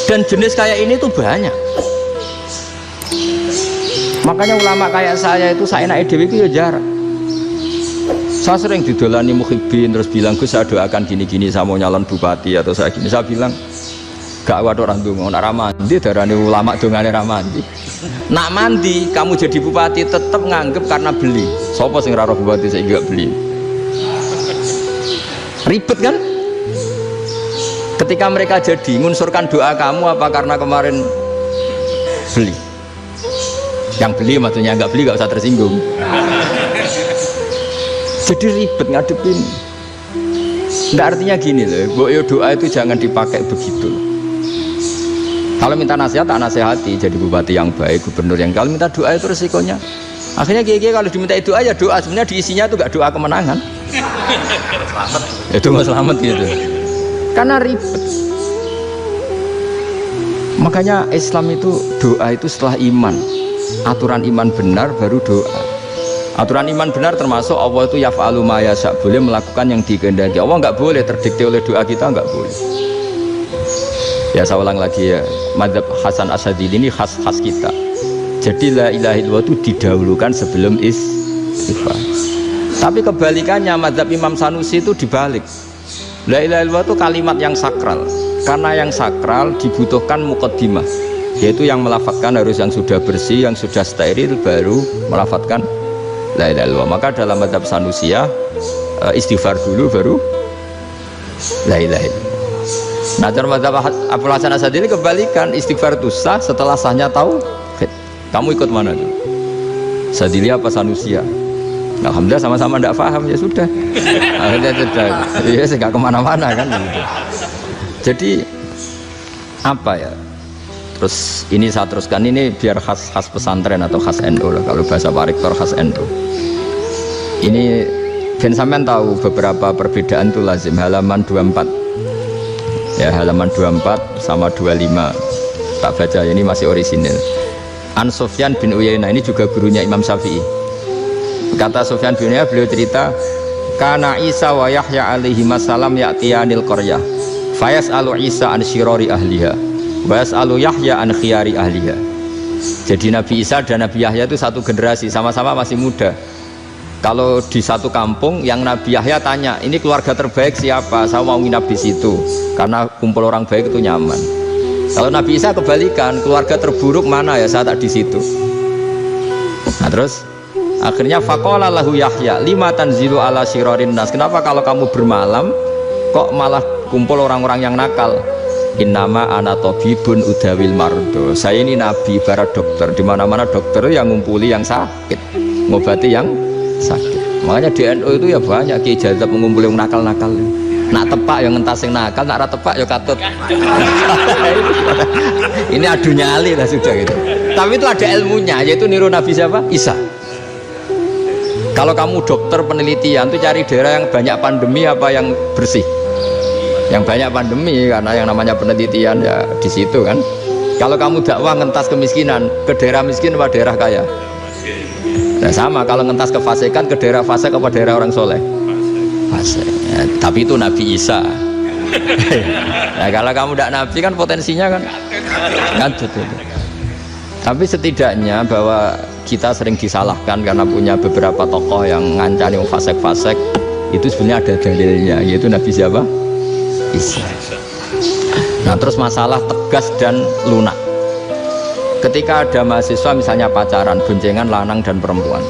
Dan jenis kayak ini tuh banyak. Makanya ulama kayak saya itu saenake dhewe itu ya jarak. Saya sering didolani muhibbin terus bilang, "Gus saya doakan gini-gini, saya mau nyalon bupati atau saya gini." Saya bilang, "Gak waduh orang donga, nak ramandi darane ulama dongane ramandi." Nak mandi kamu jadi bupati tetap nganggep karena beli. Sopo sing ora roh bupati saya gak beli. Ribet kan? Ketika mereka jadi ngunsurkan doa kamu apa karena kemarin beli? Yang beli maksudnya, nggak beli nggak usah tersinggung. Jadi ribet ngadepin. Nggak, artinya gini loh, doa itu jangan dipakai begitu. Kalau minta nasihat, tak nasihati jadi bupati yang baik, gubernur yang. Kalau minta doa itu resikonya. Akhirnya kiai kalau diminta doa ya doa, sebenarnya diisinya itu nggak doa kemenangan. Itu nggak selamat gitu. Karena ribet. Makanya Islam itu doa itu setelah iman. Aturan iman benar baru doa. Aturan iman benar termasuk Allah itu yaf'alu ma yasha, boleh melakukan yang dikehendaki. Allah nggak boleh terdikte oleh doa kita, nggak boleh. Ya saya ulang lagi ya, madzhab Hasan Asyadzili ini khas kita. Jadi la ilaha illallah itu didahulukan sebelum istighfar. Tapi kebalikannya madzhab Imam Sanusi itu dibalik. La ilaha illallah itu kalimat yang sakral. Karena yang sakral dibutuhkan muqaddimah, yaitu yang melafadzkan harus yang sudah bersih, yang sudah steril baru melafadzkan la ilaha illallah. Maka dalam madzhab Sanusiyah istighfar dulu baru la ilaha illallah. Nah, dalam madzhab Abul Hasan Asyadzili kebalikan, istighfar itu sah setelah sahnya tauhid. Kamu ikut mana tuh? Asyadzili apa Sanusiyah? Alhamdulillah sama-sama tidak paham, ya sudah. Akhirnya sudah, ya nggak kemana-mana kan gitu. Jadi apa ya? Terus ini saya teruskan, ini biar khas pesantren atau khas NU lah, kalau bahasa Pak Rektor khas NU. Ini Ben sampean tahu beberapa perbedaan itu lazim, halaman 24 ya, halaman 24 sama 25 tak baca, ini masih orisinil. An Sufyan bin Uyainah, ini juga gurunya Imam Syafi'i. Kata Sufyan bin Uyainah, beliau cerita, kana Isa wa Yahya alaihi salam ya'tiyanil qaryah fayas'alu Isa an syirari ahliha wa yas'alu Yahya an khiyari ahliha. Jadi Nabi Isa dan Nabi Yahya itu satu generasi, sama-sama masih muda. Kalau di satu kampung yang Nabi Yahya tanya, ini keluarga terbaik siapa? Saya mau nginap di situ karena kumpul orang baik itu nyaman. Kalau Nabi Isa kebalikan, keluarga terburuk mana ya, saya tak di situ. Nah terus akhirnya faqala lahu Yahya lima tanzilu ala syirarin nas, kenapa kalau kamu bermalam kok malah kumpul orang-orang yang nakal? Innama ana tabibun udawil mardo, saya ini nabi barat dokter, di mana-mana dokter yang ngumpuli yang sakit, ngobati yang sakit. Makanya di NU itu ya banyak Kiai Jazab mengumpuli yang nakal-nakal. Nak tepak yang ngentas yang nakal, nak ra tepak ya katut. Ini adu nyali lah sudah gitu. Tapi itu ada ilmunya, yaitu niru Nabi siapa? Isa. Kalau kamu dokter penelitian tuh cari daerah yang banyak pandemi apa yang bersih? Yang banyak pandemi, karena yang namanya penelitian ya di situ kan. Kalau kamu dakwah ngentas kemiskinan, ke daerah miskin apa daerah kaya? Nah sama, kalau ngentas kefasikan, ke daerah fasik apa daerah orang soleh? Fasik. Ya, tapi itu Nabi Isa. Nah kalau kamu tidak Nabi kan potensinya kan ngadut itu. Tapi setidaknya bahwa kita sering disalahkan karena punya beberapa tokoh yang ngancani fasik-fasik, itu sebenarnya ada dalilnya, yaitu Nabi siapa? Isa. Nah terus masalah tegas dan lunak. Ketika ada mahasiswa misalnya pacaran, boncengan lanang dan perempuan,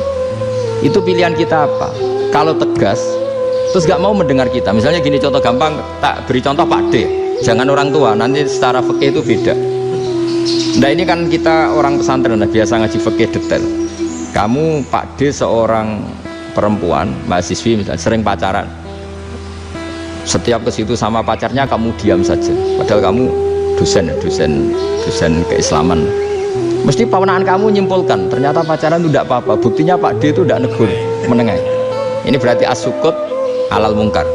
itu pilihan kita apa? Kalau tegas, terus gak mau mendengar kita. Misalnya gini, contoh gampang, tak beri contoh Pak D. Jangan orang tua, nanti secara fikih itu beda. Nah ini kan kita orang pesantren, biasa ngaji fikih detail. Kamu Pak D seorang perempuan, mahasiswi misalnya, sering pacaran. Setiap ke situ sama pacarnya kamu diam saja. Padahal kamu dosen keislaman. Mesti pawanaan kamu nyimpulkan, ternyata pacaran itu tidak apa-apa. Buktinya Pak D itu tidak negur, menengahi. Ini berarti asukut alal mungkar.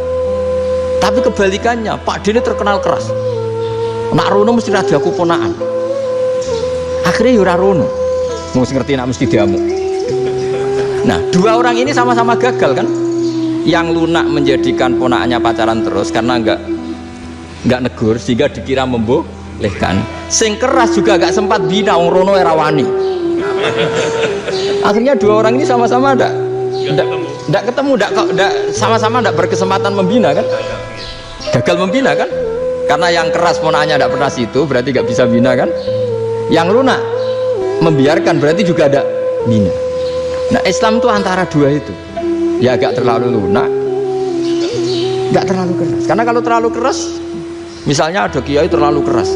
Tapi kebalikannya, Pak D ini terkenal keras. Nak rono mesti raja aku ponaan. Akhirnya yura rono, mesti ngerti nak mesti diamuk. Nah, dua orang ini sama-sama gagal kan? Yang lunak menjadikan ponaannya pacaran terus karena enggak negur sehingga dikira membolehkan. Sing keras juga enggak sempat bina wong rono era wani. Akhirnya dua orang ini sama-sama enggak ketemu, sama-sama enggak berkesempatan membina kan? Gagal membina kan? Karena yang keras ponaannya enggak pernah situ, berarti enggak bisa bina kan? Yang lunak membiarkan berarti juga ada bina. Nah Islam itu antara dua itu, ya agak terlalu lunak, nggak terlalu keras. Karena kalau terlalu keras, misalnya ada kiai terlalu keras,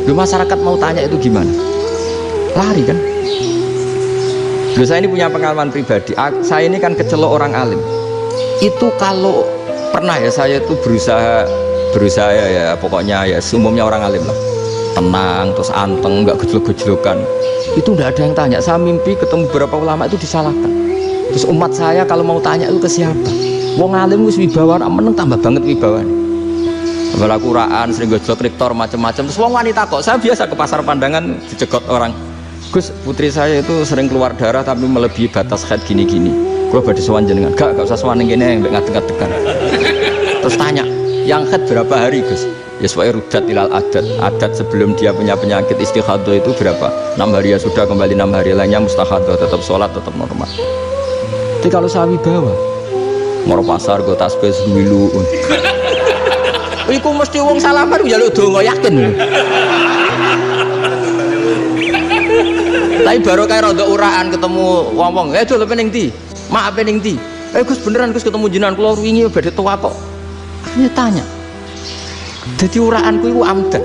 lu masyarakat mau tanya itu gimana? Lari kan? Lu saya ini punya pengalaman pribadi. Saya ini kan kecelok orang alim. Itu kalau pernah ya saya itu berusaha ya pokoknya ya umumnya orang alim lah. Tenang, terus anteng, nggak gejlok-gejlokan. Itu udah ada yang tanya. Saya mimpi ketemu beberapa ulama itu disalahkan. Terus umat saya kalau mau tanya itu ke siapa? Wong alim wis wibawa, meneng tambah banget wibawa. Kepala Quran, sering gejlok rektor macam-macam. Terus wong wanita kok. Saya biasa ke pasar pandangan dicegot orang. Gus, putri saya itu sering keluar darah tapi melebihi batas haid gini-gini. Gua badhe sowan jenengan. Gak usah sowan ning kene mbek ngadeg-adegan. Terus tanya, yang haid berapa hari, Gus? Ya supaya rudat ilal adat sebelum dia punya penyakit istighadah itu berapa? 6 hari ya sudah, kembali 6 hari lainnya mustahadah, tetap sholat, tetap normal. Tapi kalau sawi bawa mau pasar gue tasbih dulu iku mesti wong salaman ya lu donga yakin. Tapi baru kayak rada uraan ketemu wong-wong, dol pening ndi? Maaf pening ndi? Gus beneran Gus ketemu jenengan kula wingi badhe tuwa kok. Akhirnya tanya. Jadi uraanku itu amdan.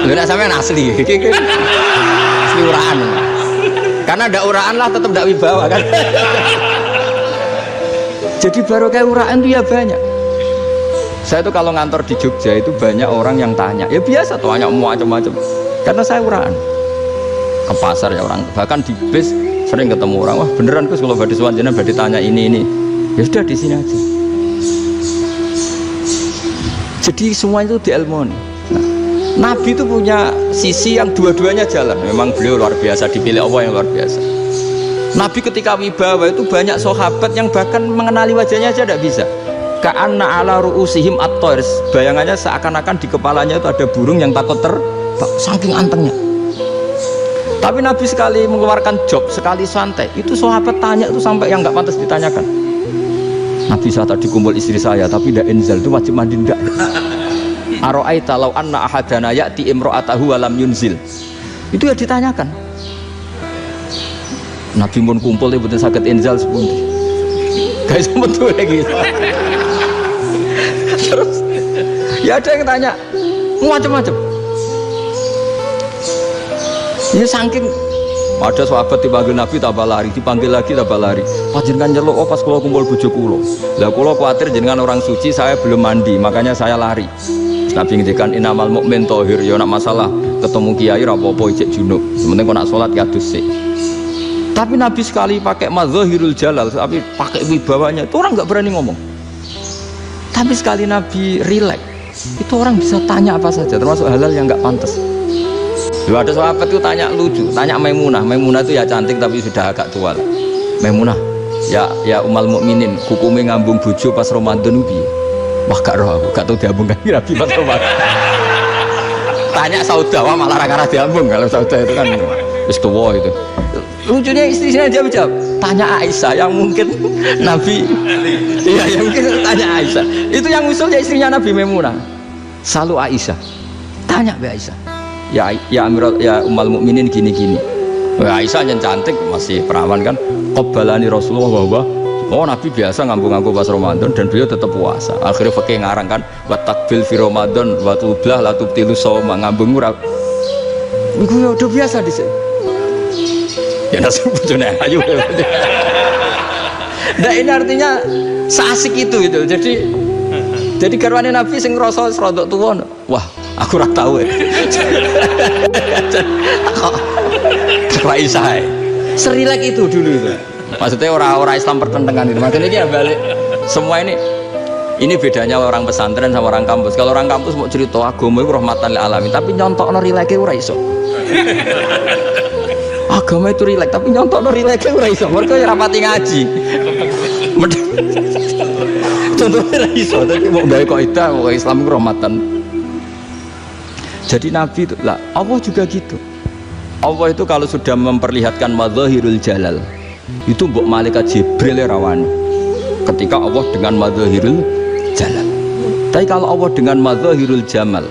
Lha nek sampean asli. Asli uraan. Karena ada uraan lah tetap ndak wibawa kan. Jadi baru kayak uraan itu ya banyak. Saya tuh kalau ngantor di Jogja itu banyak orang yang tanya. Ya biasa tuh tanya macam-macam. Karena saya uraan. Ke pasar ya orang, bahkan di bis sering ketemu orang. Wah beneran Gus kalau badhe sowan jenengan badhe tanya ini. Ya sudah di sini aja. Jadi semua itu diilmoni. Nah, Nabi itu punya sisi yang dua-duanya jalan. Memang beliau luar biasa, dipilih Allah yang luar biasa. Nabi ketika wibawa itu banyak sahabat yang bahkan mengenali wajahnya aja tidak bisa. Ka'anna ala ru'usihim at-tairs. Bayangannya seakan-akan di kepalanya itu ada burung yang takut saking antengnya. Tapi Nabi sekali mengeluarkan job, sekali santai, itu sahabat tanya itu sampai yang nggak pantas ditanyakan. Nabi saat tadi kumpul istri saya tapi tidak inzal itu wajib mandi enggak? Aro'aita law anna ahadana ya'ti imro'atahu walam yunzil. Itu ya ditanyakan. Nabi pun kumpul betul sakit inzal sepundi. Guys betul lagi. Terus ya ada yang tanya macam-macam. Ini saking ada sahabat dipanggil Nabi tambah lari, dipanggil lagi tambah lari. Panjenengan nyeluk pas kula kumpul bojo kula. Lah kula kuwatir jenengan orang suci, saya belum mandi, makanya saya lari. Nabi ngendikan innamal mukmin thahir, ya nak masalah ketemu kiai ra apa-apa ijek junub. Sementing kok nak salat ya dusik. Tapi Nabi sekali pakai mazahirul jalal, tapi pakai wibawanya, itu orang nggak berani ngomong. Tapi sekali Nabi rileks, itu orang bisa tanya apa saja, termasuk halal yang nggak pantas. Dulu ada sahabat itu tanya lucu, tanya Maimunah. Maimunah itu ya cantik tapi sudah agak tua. Maimunah, ya umal mukminin, hukumnya ngambung bojo pas Ramadan ubi. Wah gak roh aku, gak tahu diambung kan Nabi pas Ramadan. Tanya Saudah, wah malah rara diambung kalau Saudah itu kan wis tuwa itu. Lucunya istrinya jawab, tanya Aisyah yang mungkin Nabi, iya yang mungkin tanya Aisyah. Itu yang usul ya istrinya Nabi Maimunah. Selalu Aisyah, tanya be Aisyah. Ya Amirul, ya Ummul Mukminin gini-gini. Aisyah yang cantik masih perawan kan. Qabbalani Rasulullah bahwa oh Nabi biasa ngambung-ngambung pas Ramadan dan beliau tetap puasa. Akhirnya fakih ngarang kan, wa takbil fi Ramadan wa tublah la tubtilu shauma, ngambung ora. Iku ya udah biasa di sini. Ya nasi bojone ayu. Nah ini artinya seasik itu gitu. Jadi garwane Nabi sing ngrasa rodok tuwa. Wah, aku ora tau ya. Aisyah. Serilek itu dulu itu. Maksudnya orang-orang Islam pertentangan itu. Maksudnya dia balik semua ini bedanya orang pesantren sama orang kampus. Kalau orang kampus mau cerita agama itu rahmatan lil alamin, tapi nyontokno rileke ora iso. Agama itu rileks, tapi nyontokno rileke ora iso. Mergo ya rapati ngaji. Contohnya ora iso, tapi mau gawe kaidah kok Islam itu rahmatan. Jadi Nabi itu lah, Allah juga gitu. Allah itu kalau sudah memperlihatkan madzahirul jalal, itu mbok malaikat Jibril rawani. Ketika Allah dengan madzahirul jalal. Tapi kalau Allah dengan madzahirul jamal,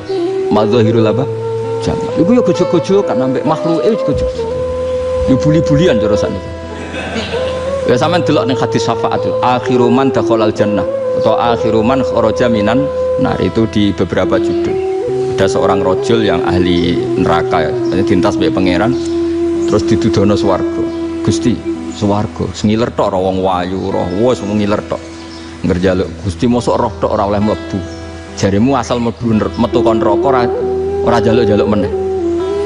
madzahirul apa? Jamal. Iku ya gojok-gojok kan ambek makhluke gojok. Dibuli-bulian jorosan itu. Ya sampean delok ning hadis syafaat itu, akhiru man dakhalal jannah atau akhiru man kharaja minan nar, itu di beberapa judul. Ada seorang rojul yang ahli neraka ya, dintas mbek pangeran terus didudono swarga. Gusti, swarga sengiler tok wong wayu, roh wis ngiler tok. Ngerjaluk Gusti mosok roh tok ora oleh mlebu. Jarimu asal metu kon neraka ora jaluk-jaluk meneh.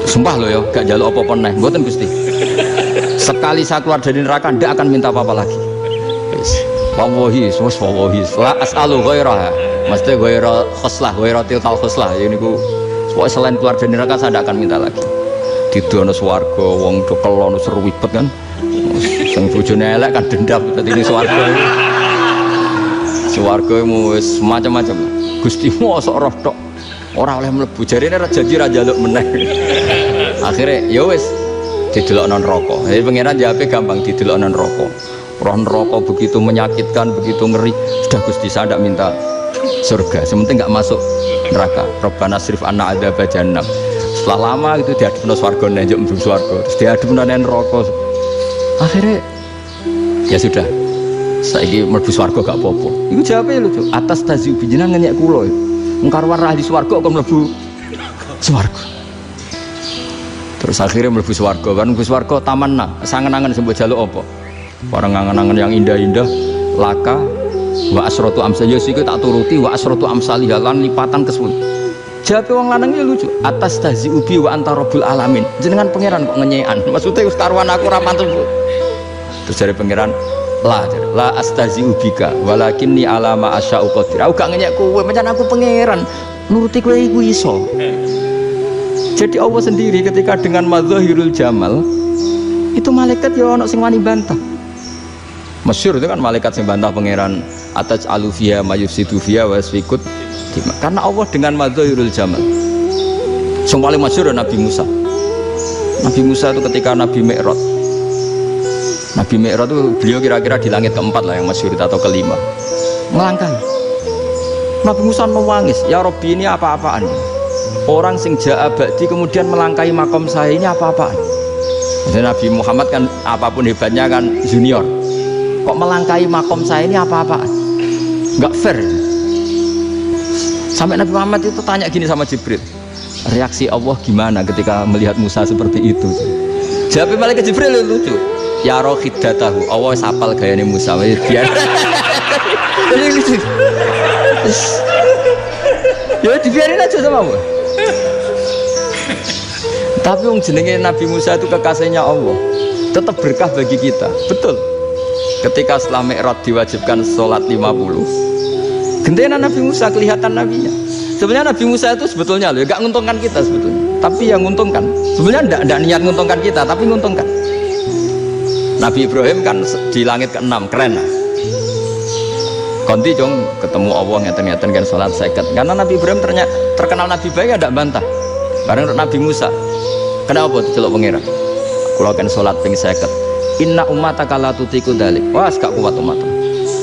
Sumpah lo ya, gak jaluk apa-apa neh, mboten Gusti. Sekali saya keluar dari neraka ndak akan minta apa-apa lagi. Wis, wallahi, wallahi, la as'alu ghairaha. Mesti ghaira khoslah, ghaira tilkal khoslah. Ya niku pokoke selain keluar dari neraka saya ndak akan minta lagi. Didono swarga wong dokelon seruwibet kan. Sing bojone elek kan dendam dadi ning swarga. Swarga wis macam-macam. Gusti mosok roh tok ora oleh mlebu, jarine ora janji ra njaluk meneh. Akhire ya wis didelokno neraka. Jadi pangeran jawabe gampang, didelokno neraka. Roh neraka begitu menyakitkan, begitu ngeri. Sudah Gusti saya ndak minta surga, sementing enggak masuk neraka. Rabbana srif anna adzab jahannam. Setelah lama itu diadepno swarga njuk mlebu swarga. Terus diadepno neraka. Akhirnya ya sudah. Saiki mlebu swarga gak apa-apa. Iku jawabe lucu. Atas taziu jenengan ngenyek kula. Mengkarwan ahli swarga kok mlebu swarga. Terus akhirnya mlebu swarga kan, mlebu swarga tamanna, sangen-angen sing mbok jaluk apa? Orang angen-angen yang indah-indah, laka wa asratu amsal ya iku tak turuti wa asratu amsalih lan lipatan kesuwen. Jawabe wong lanang ya lucu. Atas tazi ubi wa anta rabbul alamin. Jenengan pangeran kok ngenyekan. Maksudnya wis karuan aku ora pantes. Terus dari pangeran la astazi ubika walakinni alama asya'u qadir. Aku gak ngenyek kowe, pancen aku pangeran. Nuruti kowe iku iso. Jadi Allah sendiri ketika dengan madzahirul jamal itu malaikat ya ono sing wani bantah. Masyhur itu kan malaikat sing bantah pangeran ataj alufia mayusidu fiya wasfikut. Karena Allah dengan madzahirul jamal. Sing paling masyhur Nabi Musa. Nabi Musa itu ketika Nabi Mi'raj. Nabi Mi'raj itu beliau kira-kira di langit keempat lah yang masyhur atau kelima. Melangkahi. Nabi Musa menangis, ya Rabbi ini apa-apaan? Orang sing ja'a ba'di kemudian melangkahi makom saya ini apa-apaan? Jadi Nabi Muhammad kan apapun hebatnya kan junior. Kok melangkahi makom saya ini apa-apaan? Enggak fair. Sampai Nabi Muhammad itu tanya gini sama Jibril, reaksi Allah gimana ketika melihat Musa seperti itu? Jawabnya malaikat Jibril lucu. Ya roh khiddatahu, Allah sapal gayane Musa biar. Ya dibiarin aja sama Allah. Tapi yang jenenge Nabi Musa itu kekasihnya Allah, tetap berkah bagi kita. Betul. Ketika setelah Mi'raj diwajibkan sholat 50, gentenan Nabi Musa kelihatan nabinya. Sebenarnya Nabi Musa itu sebetulnya loh, gak nguntungkan kita sebetulnya. Tapi yang nguntungkan, sebenarnya tidak niat nguntungkan kita, tapi nguntungkan. Nabi Ibrahim kan di langit ke-6, keren lah. Konti dong ketemu Allah ngeten-ngeten kan sholat seket. Karena Nabi Ibrahim terkenal Nabi baik, ada bantah. Bareng Nabi Musa. Kenapa diceluk pangeran? Kula kan salat ping 50. Inna ummataka la tutiku dzalik. Wah, gak kuat umat.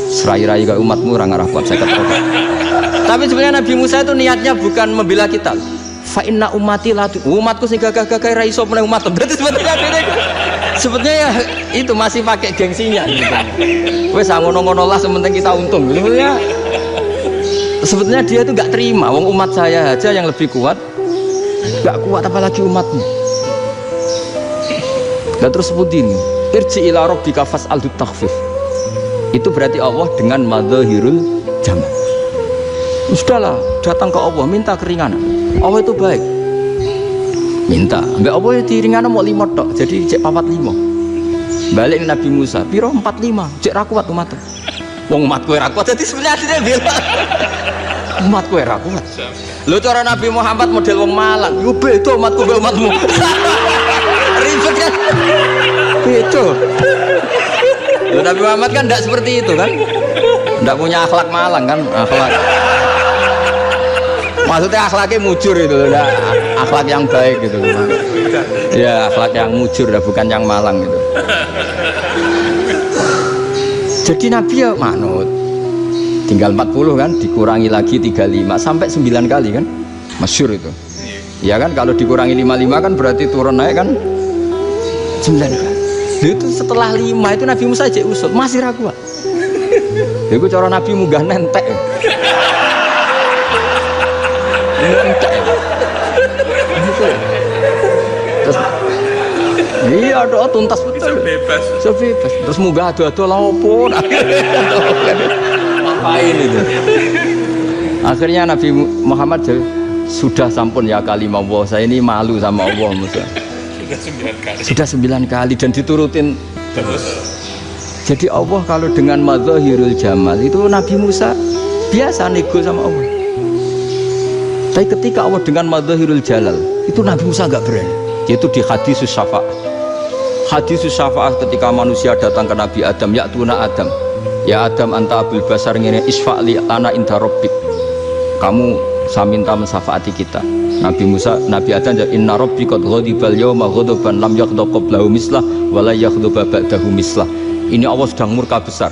Serai-rai gak umatmu ora ngarah kuat 50 rakaat. Tapi sebenarnya Nabi Musa itu niatnya bukan membela kita. Fa inna ummati la umatku sing gagah-gagah ra iso meneh umat. Berarti sebetulnya ya itu masih pakai gengsinya gitu. Wes ngono-ngono lah sementing kita untung. Sebetulnya dia itu gak terima wong umat saya aja yang lebih kuat. Gak kuat apalagi umatnya. Dan terus sebut ini irji ila rabbika fas'al takhfif. Itu berarti Allah dengan madzahirul jamal. Sudahlah, datang ke Allah minta keringanan. Allah itu baik. Minta, mbak Allah itu ringanan mau 5 tok, jadi cek 45. Balik Nabi Musa, piro 45, cek ra kuat umat. Wong umatku ra kuat, jadi sebenarnya dia bilang umatku ra kuat. Lho cara Nabi Muhammad model wong Malang, yo beda umatku mbek umatmu. Ribet kan? Beda. Lho Nabi Muhammad kan tidak seperti itu kan? Tidak punya akhlak Malang kan? Akhlak. Maksudnya akhlaknya mujur itu, akhlak yang baik gitu. Ya akhlak yang mujur, bukan yang Malang gitu. Jadi Nabi ya manut. Tinggal 40 kan, dikurangi lagi 35 sampai 9 kali kan? Masyhur itu. Ya kan kalau dikurangi 55 kan berarti turun naik kan 9 kali. Itu setelah 5 itu Nabi Musa aja usul masih ragu. Itu cara Nabi munggah nentek. Nentek. Terus iya doa tuntas betul. Sebebas. Terus munggah ado-ado lah opo. Ngapain itu? Akhirnya Nabi Muhammad sudah sampun ya kalimah Allah, saya ini malu sama Allah Musa. Sudah 9 kali dan diturutin terus. Jadi Allah kalau dengan madzahirul jamal itu Nabi Musa biasa nego sama Allah. Tapi ketika Allah dengan madzahirul jalal itu Nabi Musa enggak berani. Yaitu di hadisus syafa'ah. Hadisus syafa'ah ketika manusia datang ke Nabi Adam, ya tuna Adam. Ya Adam anta abul basar ngene isfa'li ana inda rabbik. Kamu saya minta mensafaati kita. Nabi Musa, Nabi Adam inna rabbi qad ghadibal yawma ghadaban lam yaghdab qablahu mislah wa la yaghdab ba'dahu mislah. Ini Allah sedang murka besar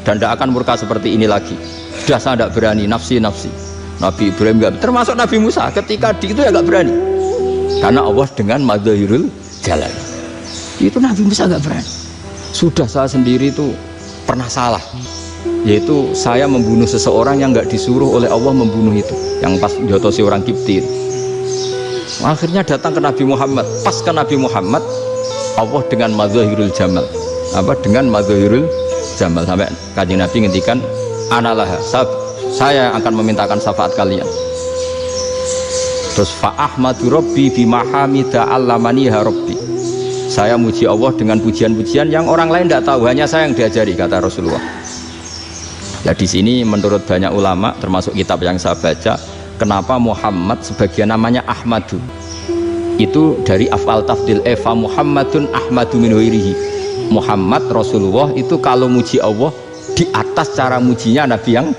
dan tidak akan murka seperti ini lagi. Sudah saya tidak berani, nafsi. Nabi Ibrahim enggak, termasuk Nabi Musa ketika di itu ya enggak berani. Karena Allah dengan madzahirul jalal. Itu Nabi Musa enggak berani. Sudah saya sendiri itu pernah salah. Yaitu saya membunuh seseorang yang enggak disuruh oleh Allah membunuh itu. Yang pas jotosi orang Kipti. Akhirnya datang ke Nabi Muhammad. Pas ke Nabi Muhammad Allah dengan madzahirul jamal. Dengan madzahirul jamal sampai Kanjeng Nabi ngendikan analah saya akan memintakan syafaat kalian. Terus fa ahmadu rabbi bima hamida allamaniha rabbi. Saya muji Allah dengan pujian-pujian yang orang lain tidak tahu, hanya saya yang diajari, kata Rasulullah. Nah di sini menurut banyak ulama termasuk kitab yang saya baca, kenapa Muhammad sebagian namanya Ahmadu? Itu dari af'al tafdil fa Muhammadun Ahmadu min ghairihi. Muhammad Rasulullah itu kalau muji Allah di atas cara mujinya Nabi yang